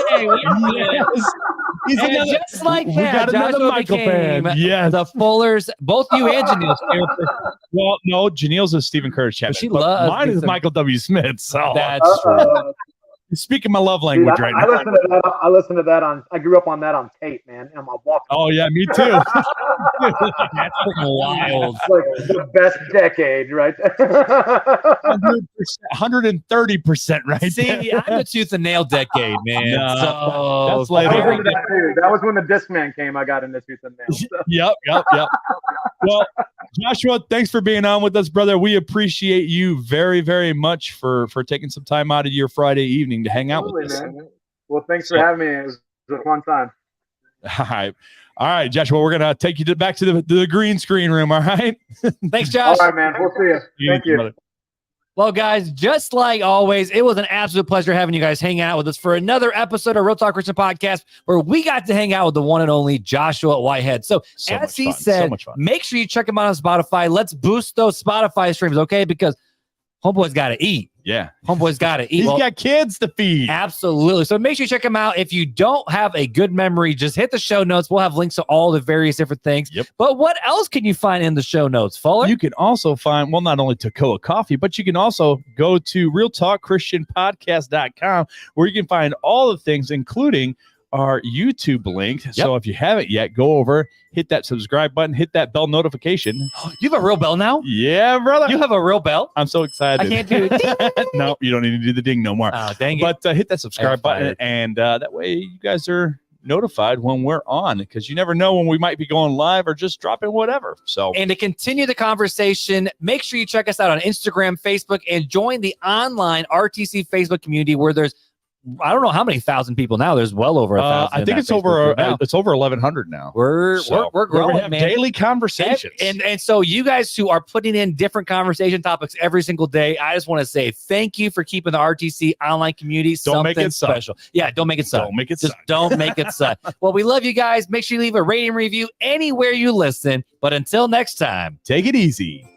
He's And another, just like we that, got another Joshua Michael fan. became Yes. the Fullers, both you and Janelle. Well, no, Janelle's is Stephen Curtis Chapman. She but loves mine is Lisa. Michael W. Smith. So That's true. speaking my love Dude, language right I now. listened to that on. I grew up on that on tape, man. On my walk. Oh yeah, me too. That's freaking wild. Like the best decade, right? 130% right See, there. I'm the tooth and nail decade, man. No, so that's later. I remember that too. That was when the Discman came. I got into Tooth and Nail. So. Yep. Well, Joshua, thanks for being on with us, brother. We appreciate you very, very much for taking some time out of your Friday evening to hang out with us. Man. Well, thanks for having me. It was a fun time. All right, Joshua, we're gonna take you back to the green screen room. All right. thanks, Josh. All right, man. We'll see you. Thank you. Brother. Well, guys, just like always, it was an absolute pleasure having you guys hang out with us for another episode of Real Talk Christian Podcast, where we got to hang out with the one and only Joshua Whitehead. So as he said, make sure you check him out on Spotify. Let's boost those Spotify streams, okay? Because homeboy's got to eat. Yeah. Homeboy's got to eat. He's got kids to feed. Absolutely. So make sure you check him out. If you don't have a good memory, just hit the show notes. We'll have links to all the various different things. Yep. But what else can you find in the show notes, Fuller? You can also find, well, not only Toccoa Coffee, but you can also go to realtalkchristianpodcast.com, where you can find all the things, including our YouTube link. Yep. So if you haven't yet, go over, hit that subscribe button, hit that bell notification. You have a real bell now? Yeah, brother. You have a real bell? I'm so excited. I can't do it. No, you don't need to do the ding no more. Oh, dang it. But hit that subscribe button, and that way you guys are notified when we're on, because you never know when we might be going live or just dropping whatever. So, and to continue the conversation, make sure you check us out on Instagram, Facebook, and join the online RTC Facebook community, where there's, I don't know how many thousand people now. There's well over 1,000. I think it's over 1,100 now. We're growing, we have man. Daily conversations, and so you guys who are putting in different conversation topics every single day, I just want to say thank you for keeping the RTC online community something special. Yeah, don't make it suck. Don't make it just suck. Don't make it suck. Well, we love you guys. Make sure you leave a rating review anywhere you listen. But until next time, take it easy.